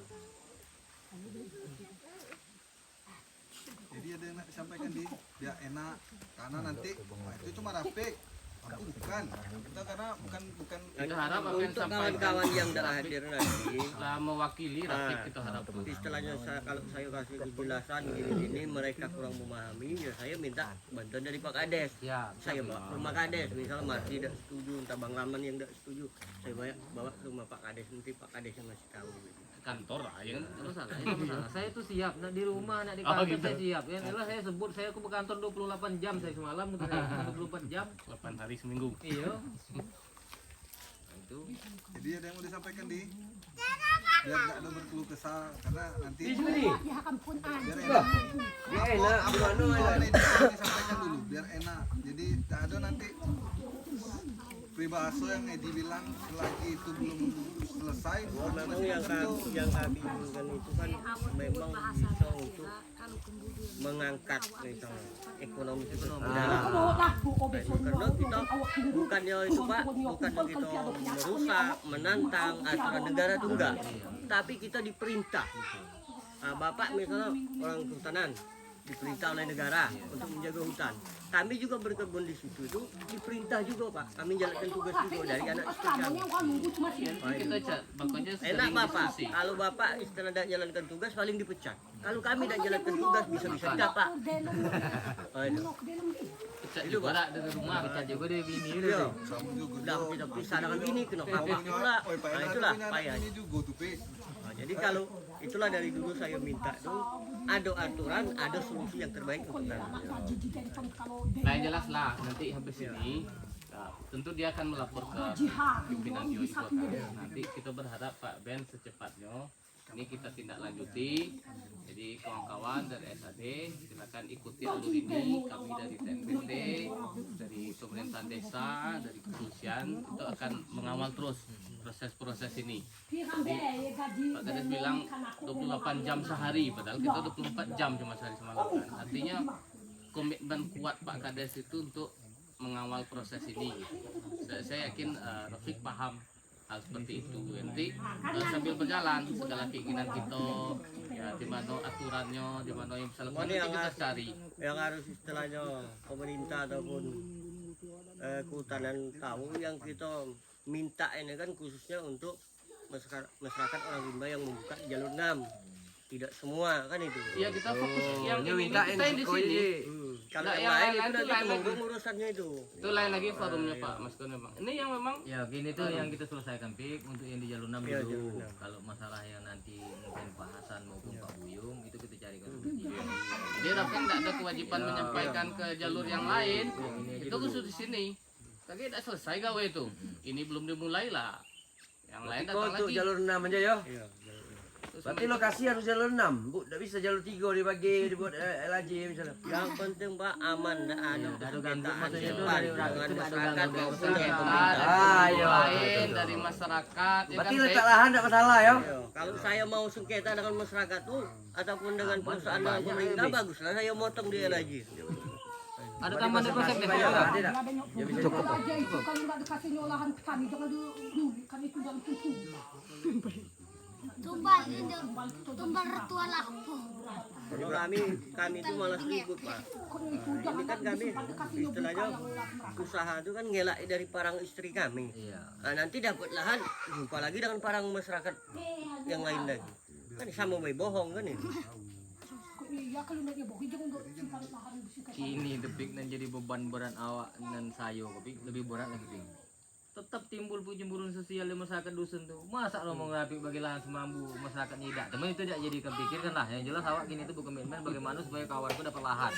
Jadi ada yang nak disampaikan di biar enak karena nanti itu cuma rapik. Aku bukan. Kita karena bukan Kita harap akan Untuk sampaikan kawan-kawan yang dah hadir nanti, setelah mewakili Rafiq kita harap. istilahnya kalau saya kasih kejelasan gini-gini mereka kurang memahami, ya saya minta bantuan dari Pak Kades. Ya, Saya bawa ke rumah Kades, misal Marti tidak setuju, entah Bang Laman yang tidak setuju, saya bawa ke rumah Pak Kades, nanti Pak Kades yang ngasih tahu. Gitu. Kantor lah ya. Terus saya tuh siap, nak di rumah, nak di kantor saya siap. Ya adalah saya sebut saya ke kantor 28 jam saya semalam gitu 24 jam. 8 hari seminggu. Iya. Itu. Jadi ada yang mau disampaikan di biar nggak ada berkeluh kesah karena nanti Di sini. Ya ampun biar aja. enak. Ya enak, gimana Ini disampaikan dulu biar enak. Jadi tak ada nanti peribahasa yang Edi bilang selagi itu belum selesai. Memang yang kami inginkan itu kan memang bisa untuk mengangkat misalnya ekonomi dalam. Karena kita bukannya itu Pak, bukannya kita merusak, menantang aturan negara itu enggak. Tapi kita diperintah. Nah, Bapak misalnya orang kehutanan diperintah oleh negara untuk menjaga hutan. Kami juga berkebun di situ itu diperintah juga Pak. Kami jalankan tugas juga dari anak istri kami. Kita cak, makanya Enak sering Bapak, diskusi. kalau Bapak istilah tidak jalankan tugas paling dipecat. Kalau kami tidak jalankan tugas bisa-bisa tidak Pak. Oh, itu. Pecat juga lah dari rumah. Kita juga dia bini Iya. itu. Sama juga. Udah kita pisah dengan bini kena kawah pula. Nah, itulah payah. Ini juga tuh Pi. Nah, jadi kalau itulah dari dulu saya minta tuh ada aturan, ada solusi yang terbaik untuk kami. Nah yang jelas lah nanti habis ini tentu dia akan melapor ke pimpinan Dio juga kan. Nanti kita berharap Pak Ben secepatnya ini kita tindak lanjuti. Jadi kawan-kawan dari SAD silakan ikuti alur ini. Kami dari TNBT, dari pemerintahan desa, dari kepolisian itu akan mengawal terus proses-proses ini. Jadi Pak Kades bilang 28 jam sehari, padahal kita 24 jam cuma sehari semalam kan. Artinya komitmen kuat Pak Kades itu untuk mengawal proses ini. Saya yakin Rafiq paham hal seperti itu. Nanti sambil berjalan segala keinginan kita, ya di mana aturannya, di mana yang bisa lakukan nanti kita cari. Yang harus istilahnya pemerintah ataupun kehutanan tahu yang kita minta ini kan khususnya untuk masyarakat orang rimba yang membuka jalur 6. Tidak semua kan itu. Iya kita fokus yang ini minta kita yang di sini. Kalau Nah, yang lain itu itu nanti lain lagi. monggo urusannya itu. Itu lain lagi forumnya Pak Mas Kun memang. Ini yang memang Ya gini tuh yang kita selesaikan Pik untuk yang di jalur 6 Iya, dulu. jalur 6. Kalau masalah yang nanti mungkin Pak Hasan maupun Pak Buyung itu kita carikan solusi. jadi Rafiq tidak ada kewajiban menyampaikan ke jalur yang lain. Itu khusus di sini. Kagak tidak selesai gawe itu. Ini belum dimulai lah. Yang lain Berarti kau datang untuk lagi. jalur 6 aja ya. Iya. Terus Berarti lokasi harus jalur 6. Bu, tidak bisa jalur 3 dibagi dibuat LAJ misalnya. Yang penting Pak aman, nggak ada Iya, ada ganggu, persengketaan maksudnya itu depan dari rakyat dengan itu ada masyarakat ganggu maupun dari dari masyarakat. pemerintah. Ah, Dari iya, lain, betul. dari masyarakat. Ya Berarti kan, letak Beb? lahan tidak masalah ya. Iya, kalau saya mau sengketa dengan masyarakat tuh ataupun dengan Aman, perusahaan dengan banyak, pemerintah Beb. baguslah saya motong dia lagi. Ada tambahan dari konsep desa banyak juga. lah, tidak. Ya, Cukup aja itu kalau nggak dikasih olahan kami jangan dulu kan itu dalam tubuh. tumbal ritual aku. Kalau kami itu malas ikut Pak. Ini kan kami istilahnya usaha itu kan ngelak dari parang istri kami. Iya. Nah, nanti dapat lahan jumpa lagi dengan parang masyarakat yang lain lagi. Kan sama bayi bohong kan ini. Iya kalau naiknya bohong jangan untuk simpan lahan di situ. Kini depik dan jadi beban berat awak dan sayo kopi lebih berat lagi ping. Tetap timbul cemburuan sosial di masyarakat dusun tuh. Masa lo mau ngerapi bagi lahan semambu masyarakat tidak. Teman itu tidak jadi kepikirkan lah. Yang jelas awak gini itu berkomitmen bagaimana supaya kawanku dapat lahan.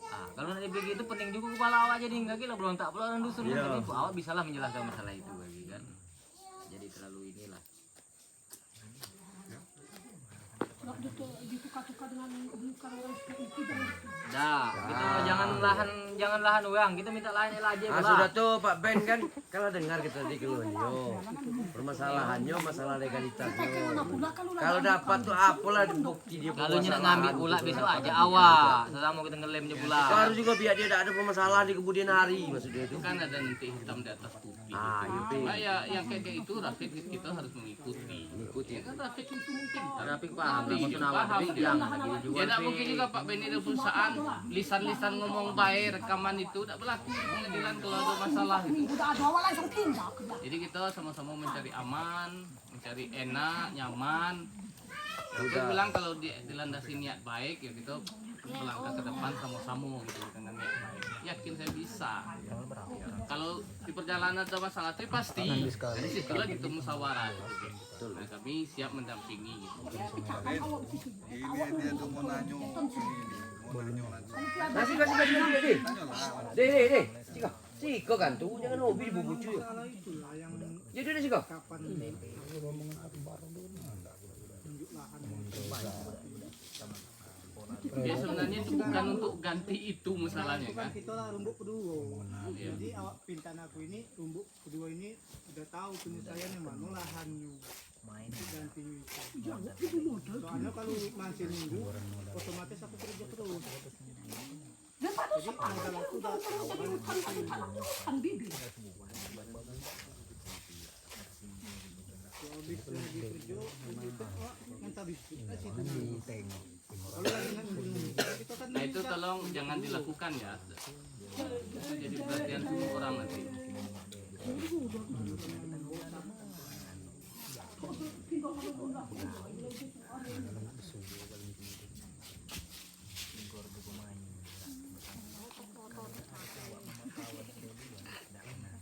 Ah, kalau nanti begitu penting juga kepala awak jadi enggak gila berontak pula orang dusun. Tapi awak bisalah menjelaskan masalah itu bagi kan. Jadi terlalu inilah. Nggak ditukar-tukar dengan bukan orang itu jangan. Dah, kita jangan lahan orang, kita minta lahan aja Ah, sudah tuh Pak Ben kan kalau dengar kita tadi keluhannya. Permasalahannya masalah legalitasnya. Kalau dapat tuh apalah bukti dia. Kalau nyenak ngambil pula besok aja awak, sesama kita ngelemnya pula. Harus juga biar dia tidak ada permasalahan di kemudian hari maksudnya itu. Itu kan ada nanti hitam di atas putih. Ah, iya, Pi. Nah, ya yang kayak itu Rafiq kita harus mengikuti. Ya kan Rafiq itu mungkin. Rapi paham, Iya, maksud awak paham tapi dia. yang lagi dijual. Ya tidak Pi. mungkin juga Pak Benny dari perusahaan lisan-lisan ngomong baik rekaman itu tidak berlaku di pengadilan kalau ada masalah gitu. Minggu dah ada awal langsung pindah ke dah. Jadi kita sama-sama mencari aman, mencari enak, nyaman. Aku bilang kalau dilandasi niat baik ya kita melangkah ke depan sama-sama gitu dengan niat baik. Yakin saya bisa. Kalau di perjalanan ada masalah itu pasti dari situlah gitu musyawarah. Nah, kami siap mendampingi gitu. Ini dia tuh mau nanyo ini, mau nanyo lagi. Kasih dulu deh. Deh. Siko kan tuh jangan hobi bubucu ya. Jadi udah siko. Ya sebenarnya itu bukan untuk ganti itu masalahnya kan. Kita lah rumbuk kedua. Iya. Jadi awak pintaan aku ini rumbuk kedua ini udah tahu penyelesaiannya mana lahannya. Gantinya itu. Soalnya kalau masih nunggu, otomatis aku kerja terus. Jadi modal aku udah Kan bibir. habis lagi kerja, kita minta biskuit kasih tenang. Kalau lagi nunggu, kita kan Nah itu tolong jangan dilakukan ya. Itu jadi perhatian semua orang nanti.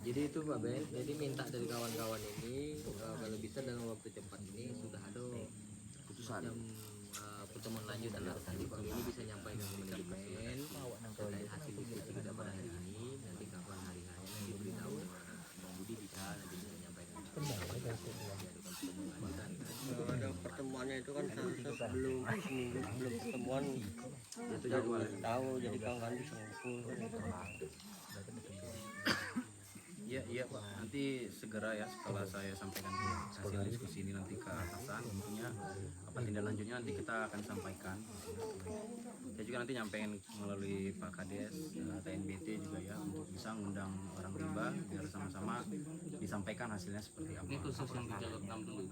Jadi itu Pak Ben, jadi minta dari kawan-kawan ini kalau bisa dalam waktu cepat ini sudah ada putusan pertemuan lanjut antara tadi kami ini bisa nyampaikan ke manajemen terkait hasil diskusi kita pada hari ini, nanti kapan hari hanya yang diberitahu dengan Bang Budi bisa nanti bisa menyampaikan ada pertemuannya itu kan seharusnya sebelum seminggu sebelum pertemuan itu jadwal tahu jadi kawan bisa ngumpul Iya Pak, nanti segera ya setelah saya sampaikan hasil diskusi ini nanti ke atasan, tentunya apa tindak lanjutnya nanti kita akan sampaikan. Saya juga nanti nyampein melalui Pak Kades, TNBT juga ya untuk bisa ngundang orang rimba biar sama-sama disampaikan hasilnya seperti apa. Ini khusus yang di jalur 6 dulu.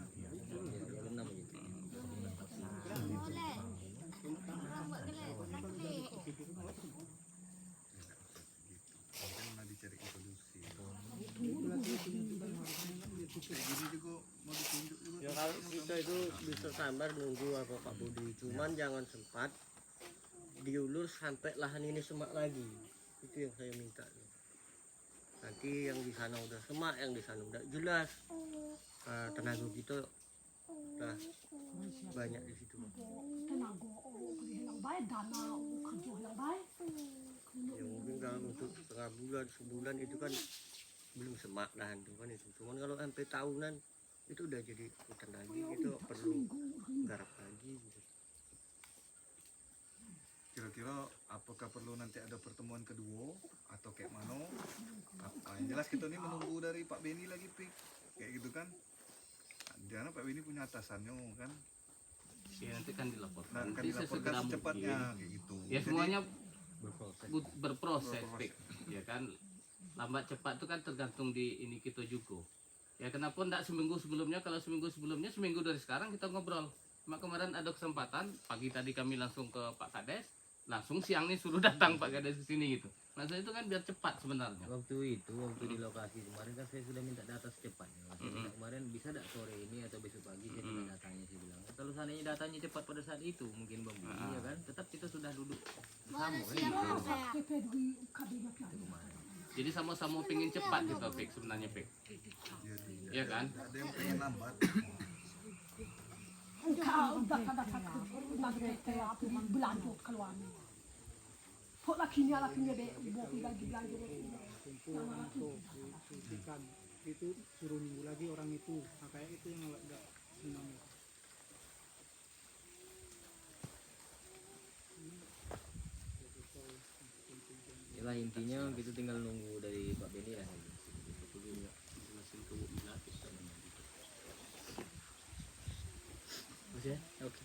Karena dicari solusi. Jadi juga mau ditunjuk juga. ya kalau kita itu bisa sabar nunggu apa Pak Budi cuman jangan sempat diulur sampai lahan ini semak lagi itu yang saya minta nanti yang di sana udah semak yang di sana udah jelas tenaga kita udah banyak di situ Tenaga, yang baik, dana, kerja yang baik. ya mungkin kalau untuk setengah bulan sebulan itu kan belum semak lahan tuh kan itu. Cuman kalau sampai tahunan itu udah jadi hutan lagi, itu perlu garap lagi gitu. Kira-kira apakah perlu nanti ada pertemuan kedua atau kayak mana? Yang jelas kita ini menunggu dari Pak Beni lagi pik kayak gitu kan. Jangan Pak Beni punya atasannya kan. Ya, nanti kan dilaporkan. Nah, akan Nanti dilaporkan sesegera secepatnya mungkin. kayak gitu. Ya Jadi, semuanya berproses, Berproses. Pik. Ya kan, lambat cepat itu kan tergantung di ini kita juga. Ya kenapa enggak seminggu sebelumnya? Kalau seminggu sebelumnya, seminggu dari sekarang kita ngobrol. Cuma kemarin ada kesempatan, pagi tadi kami langsung ke Pak Kades, langsung siang nih suruh datang Pak Kades ke sini gitu. Maksudnya itu kan biar cepat sebenarnya. Waktu di lokasi kemarin kan saya sudah minta data secepatnya. Saya minta kemarin bisa tidak sore ini atau besok pagi saya minta datanya, saya bilang. Kalau seandainya datanya cepat pada saat itu mungkin Bang Budi ya kan, tetap kita sudah duduk bersama kan. Jadi sama-sama pengen cepat gitu Pik sebenarnya Pik. Iya kan? ada yang pengen lambat. Kau data-data nanti berlanjut keluar. Kok lakinya deh, boki lagi belanja. Ikan itu suruh nunggu lagi orang itu, makanya itu yang agak senang. Itulah intinya kita tinggal nunggu dari Pak Beni lah. Mas ya? Oke.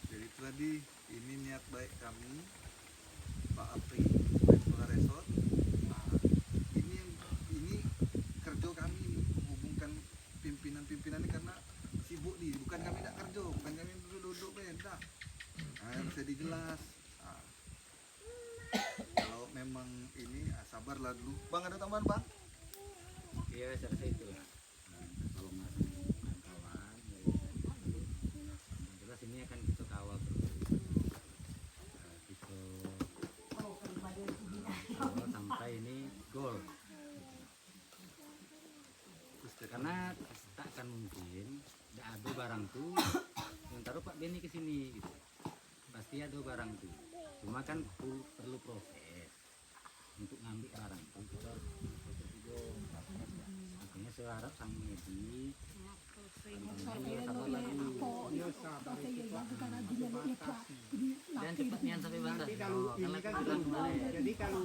Jadi itu tadi ini niat baik kami Pak Apri Peninsula Resort. Nah, ini kerja kami nih, menghubungkan pimpinan-pimpinan ini karena sibuk nih, bukan kami tidak kerja, bukan kami duduk-duduk beda. Nah, bisa dijelas. Nah, kalau memang ini sabarlah dulu. Bang ada tambahan bang? Iya, saya rasa itu. Kalau masih kawan, jelas ini akan kita kawal terus. Kita kawal sampai ini gol. Karena tak akan mungkin tidak ada barang tuh yang taruh Pak Beni ke sini gitu. Pasti ada barang tuh. Cuma kan perlu proses untuk ngambil barang tuh kita harus proses juga. Makanya saya harap sang medis dan cepatnya sampai batas. Nanti kalau ini kan jadi kalau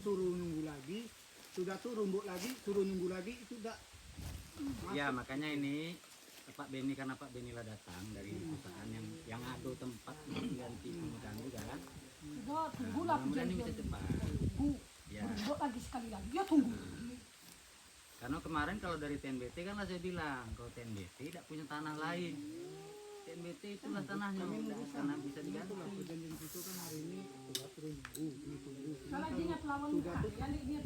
suruh nunggu lagi, sudah tuh rumbuk lagi, suruh nunggu lagi itu udah. Ya makanya ini Pak Beni, karena Pak Beni lah datang dari perusahaan yang ada tempat ganti kami kan. Tunggu lah Mudah-mudahan ini bisa cepat. Ya. Tunggu lagi sekali lagi, ya tunggu. Karena kemarin kalau dari TNBT kan lah saya bilang kalau TNBT tidak punya tanah lain. TNBT itulah tanahnya, tanah bisa diganti. Perjanjian itu kan hari ini sudah suruh nunggu, ditunggu. Kalau dia nyat lawan Sudah tuh yang dia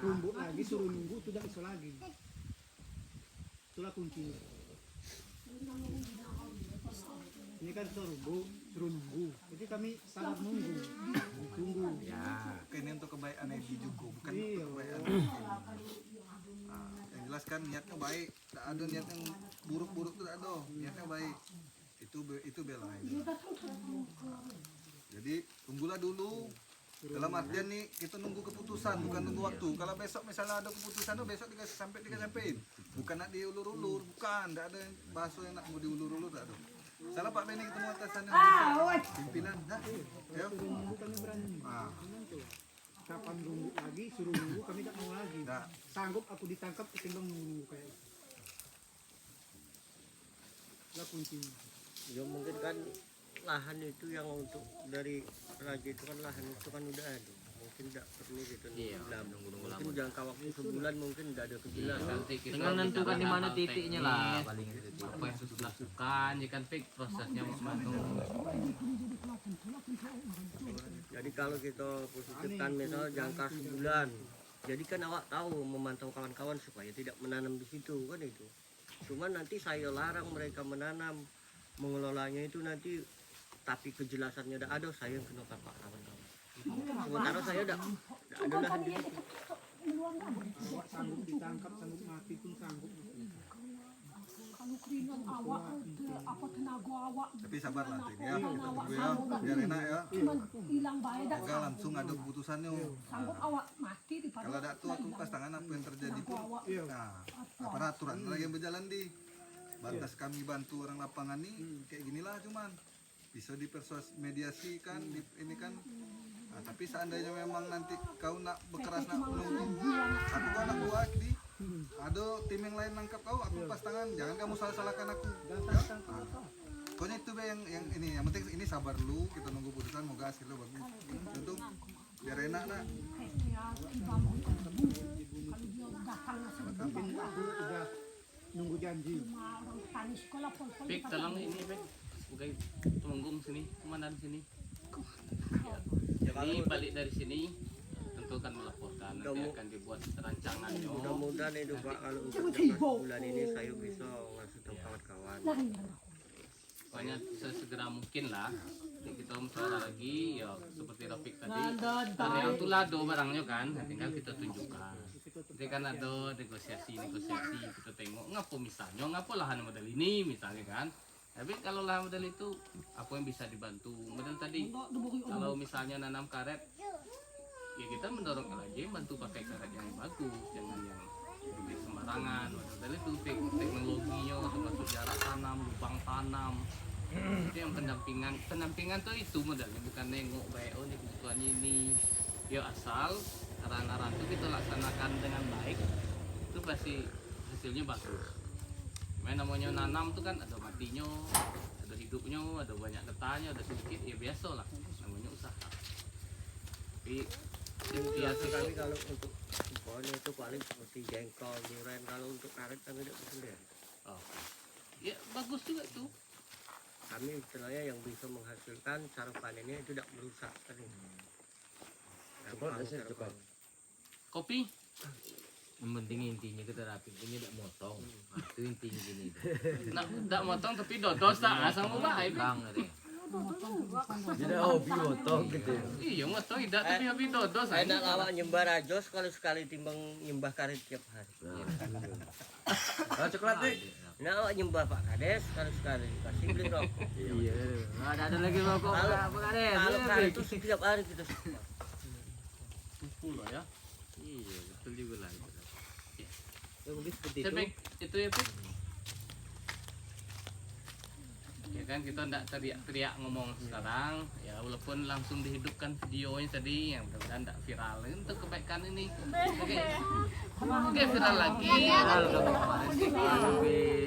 rumbuk lagi, suruh nunggu, sudah iso lagi. Itulah kuncinya. Ini kan suruh nunggu. Jadi kami sangat nunggu, tunggu. Ya. Oke, ini untuk kebaikan Edi juga, bukan Iya. untuk kebaikan Edi. Nah, yang jelas kan niatnya baik, tidak ada niat yang buruk-buruk itu tidak ada, niatnya baik. Itu bela ini. Jadi tunggulah dulu. Dalam artian nih kita nunggu keputusan, bukan nunggu waktu. Kalau besok misalnya ada keputusan, besok disampein. Bukan nak diulur-ulur, bukan. Tidak ada bahasa yang nak mau diulur-ulur, tidak ada. Salah Pak Beni ketemu atasannya, pimpinan, dah. Ya. Suruh nunggu kami berani. Ah. Kapan rumbuk lagi, suruh nunggu kami tidak mau lagi. Nah. Sanggup aku ditangkap ketimbang nunggu kayak. Itulah kuncinya. Ya mungkin kan lahan itu yang untuk dari raja itu kan lahan itu kan udah ada, mungkin tidak perlu gitu mungkin jangka waktu sebulan mungkin tidak ada kejelasan. Nanti kita Tinggal menentukan di mana hal titiknya teknis, lah paling itu. apa yang harus dilakukan, ya kan Pik prosesnya mau. Jadi kalau kita positifkan misal jangka sebulan, jadi kan awak tahu memantau kawan-kawan supaya tidak menanam di situ kan itu. Cuman nanti saya larang mereka menanam, mengelolanya itu nanti, tapi kejelasannya udah ada, saya yang kena pak kawan-kawan. Sementara saya udah ada lahan di situ. Awak sanggup ditangkap, sanggup mati pun sanggup. Kalau keringat awak, apa tenaga awak. Tapi sabarlah nanti ya, kita tunggu ya, biar enak ya. Cuman hilang baik. Enggak langsung ada keputusannya. Sanggup awak mati di Kalau ada tuh aku pas tangan apa yang terjadi pun. Nah, peraturan lagi yang berjalan di batas kami bantu orang lapangan nih kayak ginilah cuman bisa dipersuas mediasi kan ini kan. Nah, tapi seandainya memang nanti kau nak berkeras nak menunggu, aku kan anak buah di ada tim yang lain nangkap kau, aku pas tangan, jangan kamu salah-salahkan aku. Ya? Nah, pokoknya itu be yang ini, yang penting ini sabar dulu, kita nunggu putusan, moga hasilnya bagus. Untuk biar enak nak. Mungkin aku udah nunggu janji. Pik, tolong ini Pik, sebagai tumenggung sini, komandan sini. Jadi balik dari sini tentu akan melaporkan, nanti akan dibuat rancangannya. Mudah-mudahan itu Pak kalau untuk bulan ini saya bisa ngasih tahu kawan-kawan. Pokoknya sesegera mungkin lah. Jadi kita musyawarah lagi, ya seperti Rafiq tadi. Ada yang tulado barangnya kan, nah, tinggal kita tunjukkan. Jadi kan ada negosiasi, kita tengok ngapa misalnya, ngapa lahan model ini misalnya kan. Tapi kalau lahan model itu, apa yang bisa dibantu? Model tadi, kalau misalnya nanam karet, ya kita mendorong lagi bantu pakai karet yang bagus, jangan yang bibit sembarangan. Model itu teknologinya termasuk jarak tanam, lubang tanam. Itu yang pendampingan tuh itu modelnya, bukan nengok baik oh ini kebutuhannya ini. Ya asal arahan-arahan itu kita laksanakan dengan baik, itu pasti hasilnya bagus. Main namanya nanam tuh kan ada matinya, ada hidupnya, ada banyak getahnya, ada sedikit, ya biasa lah, namanya usaha. Tapi Biasa kami kalau untuk pohon itu paling seperti jengkol, durian. Kalau untuk karet kami tidak sendiri. oh, ya bagus juga tuh. Kami istilahnya yang bisa menghasilkan cara panennya itu tidak merusak kan. Kopi, Yang penting intinya kita rapi ini tidak motong. Nah, itu intinya gini. nak tak motong tapi dodos tak asal mulai. Bang ada. Jadi hobi motong gitu. Iya motong tidak tapi habis dodos. Enak lawak nyembah rajo sekali timbang nyembah karet tiap hari. Kalau coklat nih. Nah awak nyembah Pak Kades sekali kasih beli rokok. Iya. Ada lagi rokok apa ada? Kalau karet itu setiap hari kita suka. Tumpul lah ya. Iya, betul juga lah. Ya mungkin seperti itu. Sepik, itu ya Pik. Ya kan kita tidak teriak-teriak ngomong sekarang, ya walaupun langsung dihidupkan videonya tadi yang mudah-mudahan tidak viral untuk kebaikan ini. Oke viral lagi.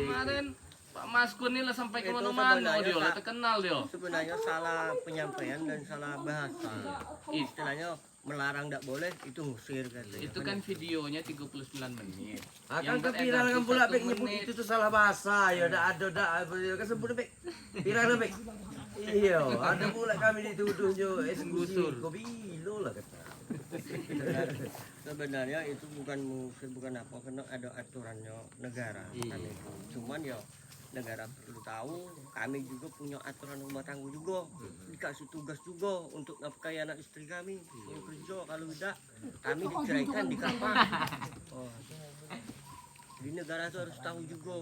Kemarin Pak Mas Kun ini lah sampai Itu kemana-mana sebenarnya, dia lah Kak. terkenal dia. Sebenarnya salah penyampaian dan salah bahasa. Istilahnya melarang tidak boleh itu ngusir katanya. Itu kan videonya 39 menit. Akan Yang viral kan pula 1 Pek nyebut menit. itu tuh salah bahasa. Ya udah ada kan sebut Pek. Viral Pek. Iya, ada pula kami dituduh jo Gusur. kopi lo lah kata. Sebenarnya itu bukan ngusir bukan apa karena ada aturannya negara kan itu. Cuman ya negara perlu tahu kami juga punya aturan rumah tangga juga dikasih tugas juga untuk nafkahi anak istri kami yang kerja kalau tidak kami diceraikan di kapal. Oh. Di negara itu harus tahu juga.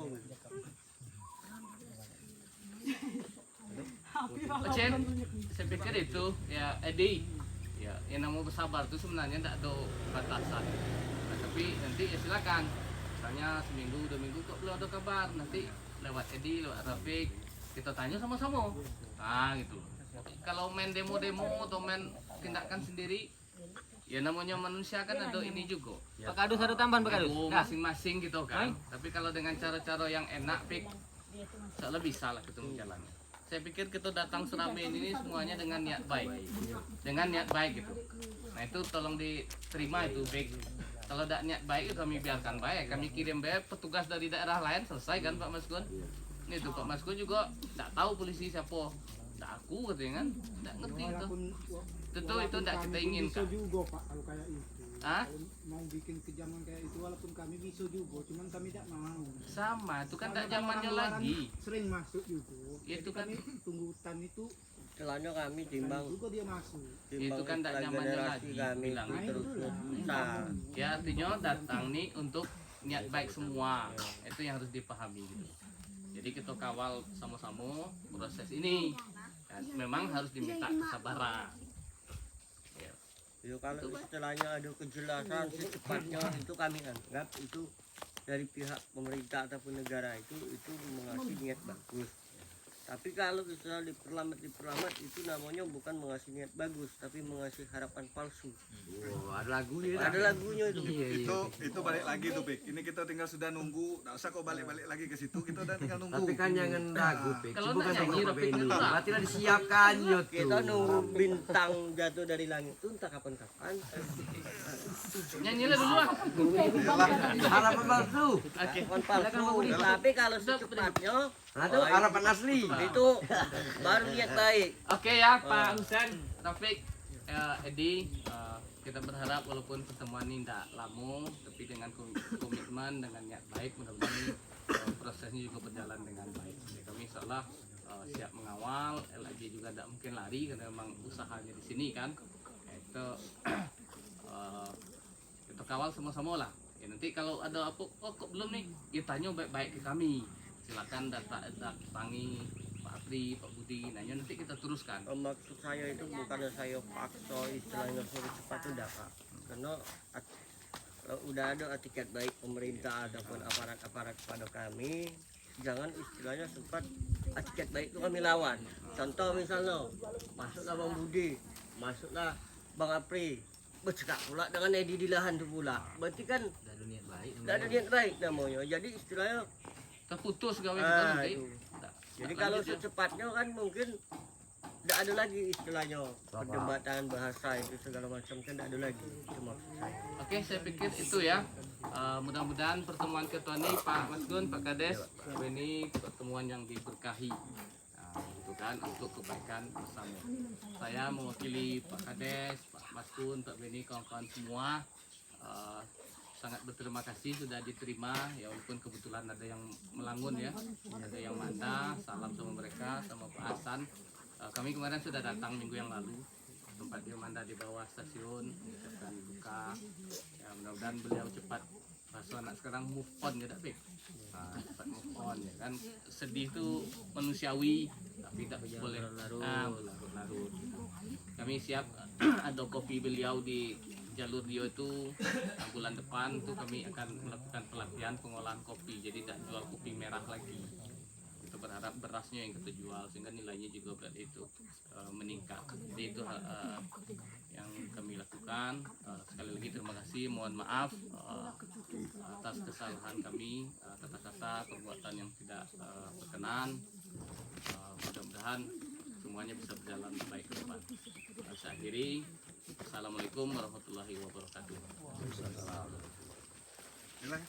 Ocen, saya pikir itu ya Edi, ya yang namanya bersabar itu sebenarnya tidak ada batasan. Nah, tapi nanti ya silakan, misalnya seminggu 2 minggu kok belum ada kabar, nanti lewat Edi, lewat Rafiq, kita tanya sama-sama. Nah gitu. Kalau main demo-demo atau main tindakan sendiri, ya namanya manusia kan ada ini juga. Pak Kadus ada tambahan Pak Kadus. Ego masing-masing gitu kan. Tapi kalau dengan cara-cara yang enak, Pik, seolah bisa lah kita menjalani. Saya pikir kita datang Seraben ini semuanya dengan niat baik, dengan niat baik gitu. Nah itu tolong diterima itu, Pik. Kalau tidak niat baik kami biarkan baik, kami kirim baik petugas dari daerah lain selesai kan Pak Mas Gun. Ini tuh Pak Mas Gun juga tidak tahu polisi siapa, tidak aku katanya kan, tidak ngerti itu. Walaupun Tentu itu tidak kita kami inginkan. bisa juga Pak kalau kayak itu. Hah? Kalau mau bikin kejaman kayak itu walaupun kami bisa juga, cuman kami tidak mau. Sama, itu kan tidak Soalnya zamannya orang-orang lagi. sering masuk juga. Ya, itu Jadi kan- kami tunggu hutan itu Istilahnya kami dan timbang juga dia masuk. Itu kan tidak zamannya generasi lagi, kami bilang. itu terus bisa. Ya artinya datang nih untuk niat baik semua, itu yang harus dipahami gitu. Jadi kita kawal sama-sama proses ini. Dan memang harus diminta kesabaran. kalau istilahnya ada kejelasan secepatnya itu kami anggap itu dari pihak pemerintah ataupun negara itu mengasih niat bagus. Tapi kalau misalnya diperlambat itu namanya bukan mengasih niat bagus, tapi mengasih harapan palsu. Oh, ada lagunya. Ada lagunya itu. Itu balik lagi tuh Pik. Ini kita tinggal sudah nunggu, nggak usah kau balik lagi ke situ, kita udah tinggal nunggu. Tapi kan jangan ragu, Pik. Kalau Bukan nggak sama nyanyi, Pak Rapik Benny. nggak. Berarti lah disiapkan tuh. Kita nunggu bintang jatuh dari langit itu entah kapan-kapan. Nyanyilah dulu ah. Harapan palsu. Harapan palsu. Tapi kalau secepatnya Nah, itu harapan asli. itu baru niat baik. Oke ya Pak Husen, Taufik, Edi, kita berharap walaupun pertemuan ini tidak lama, tapi dengan komitmen, dengan niat baik, mudah-mudahan prosesnya juga berjalan dengan baik. Jadi kami insya Allah siap mengawal, LAG juga tidak mungkin lari karena memang usahanya di sini kan. Itu kita kawal sama-sama lah. Ya, nanti kalau ada apa, oh kok belum nih, ya tanya baik-baik ke kami. Silakan datangi Pak Apri, Pak Budi, nanya nanti kita teruskan. Maksud saya itu bukan saya paksa istilahnya suruh cepat udah Pak. Karena kalau udah ada etiket baik pemerintah ataupun aparat-aparat kepada kami, jangan istilahnya sempat etiket baik itu kami lawan. Contoh misalnya, masuklah Bang Budi, masuklah Bang Apri, bercakap pula dengan Edi di lahan itu pula. Berarti kan Tidak ada niat baik. tidak ada niat baik namanya. Jadi istilahnya Terputus gawe kita Ah, nanti. itu. Tak- jadi tak kalau lanjut ya. secepatnya kan mungkin tidak ada lagi istilahnya perdebatan bahasa itu segala macam kan tidak ada lagi. Itu maksud saya. Oke, saya pikir itu ya. Mudah-mudahan pertemuan ketua ini Pak Mas Gun, Pak Kades, ini pertemuan yang diberkahi. Nah, itu kan untuk kebaikan bersama. Saya mewakili Pak Kades, Pak Mas Gun, Pak Beni, kawan-kawan semua. Sangat berterima kasih sudah diterima ya, walaupun kebetulan ada yang Melangun ya, ada yang Manda. Salam sama mereka, sama Pak Hasan. Kami kemarin sudah datang minggu yang lalu, tempat dia Manda di bawah stasiun, mengucapkan duka. Ya, mudah-mudahan beliau cepat, bahasa anak sekarang move on ya, tapi cepat move on ya kan. Sedih itu manusiawi, tapi tak boleh larut-larut. Kami siap ada kopi beliau di jalur Rio itu bulan depan tuh kami akan melakukan pelatihan pengolahan kopi, jadi tidak jual kopi merah lagi. Kita berharap berasnya yang kita jual sehingga nilainya juga berarti itu meningkat. Jadi itu yang kami lakukan. Sekali lagi terima kasih, mohon maaf atas kesalahan kami, kata-kata perbuatan yang tidak berkenan. Mudah-mudahan semuanya bisa berjalan baik ke depan. Saya akhiri. Assalamualaikum warahmatullahi wabarakatuh. Inilah.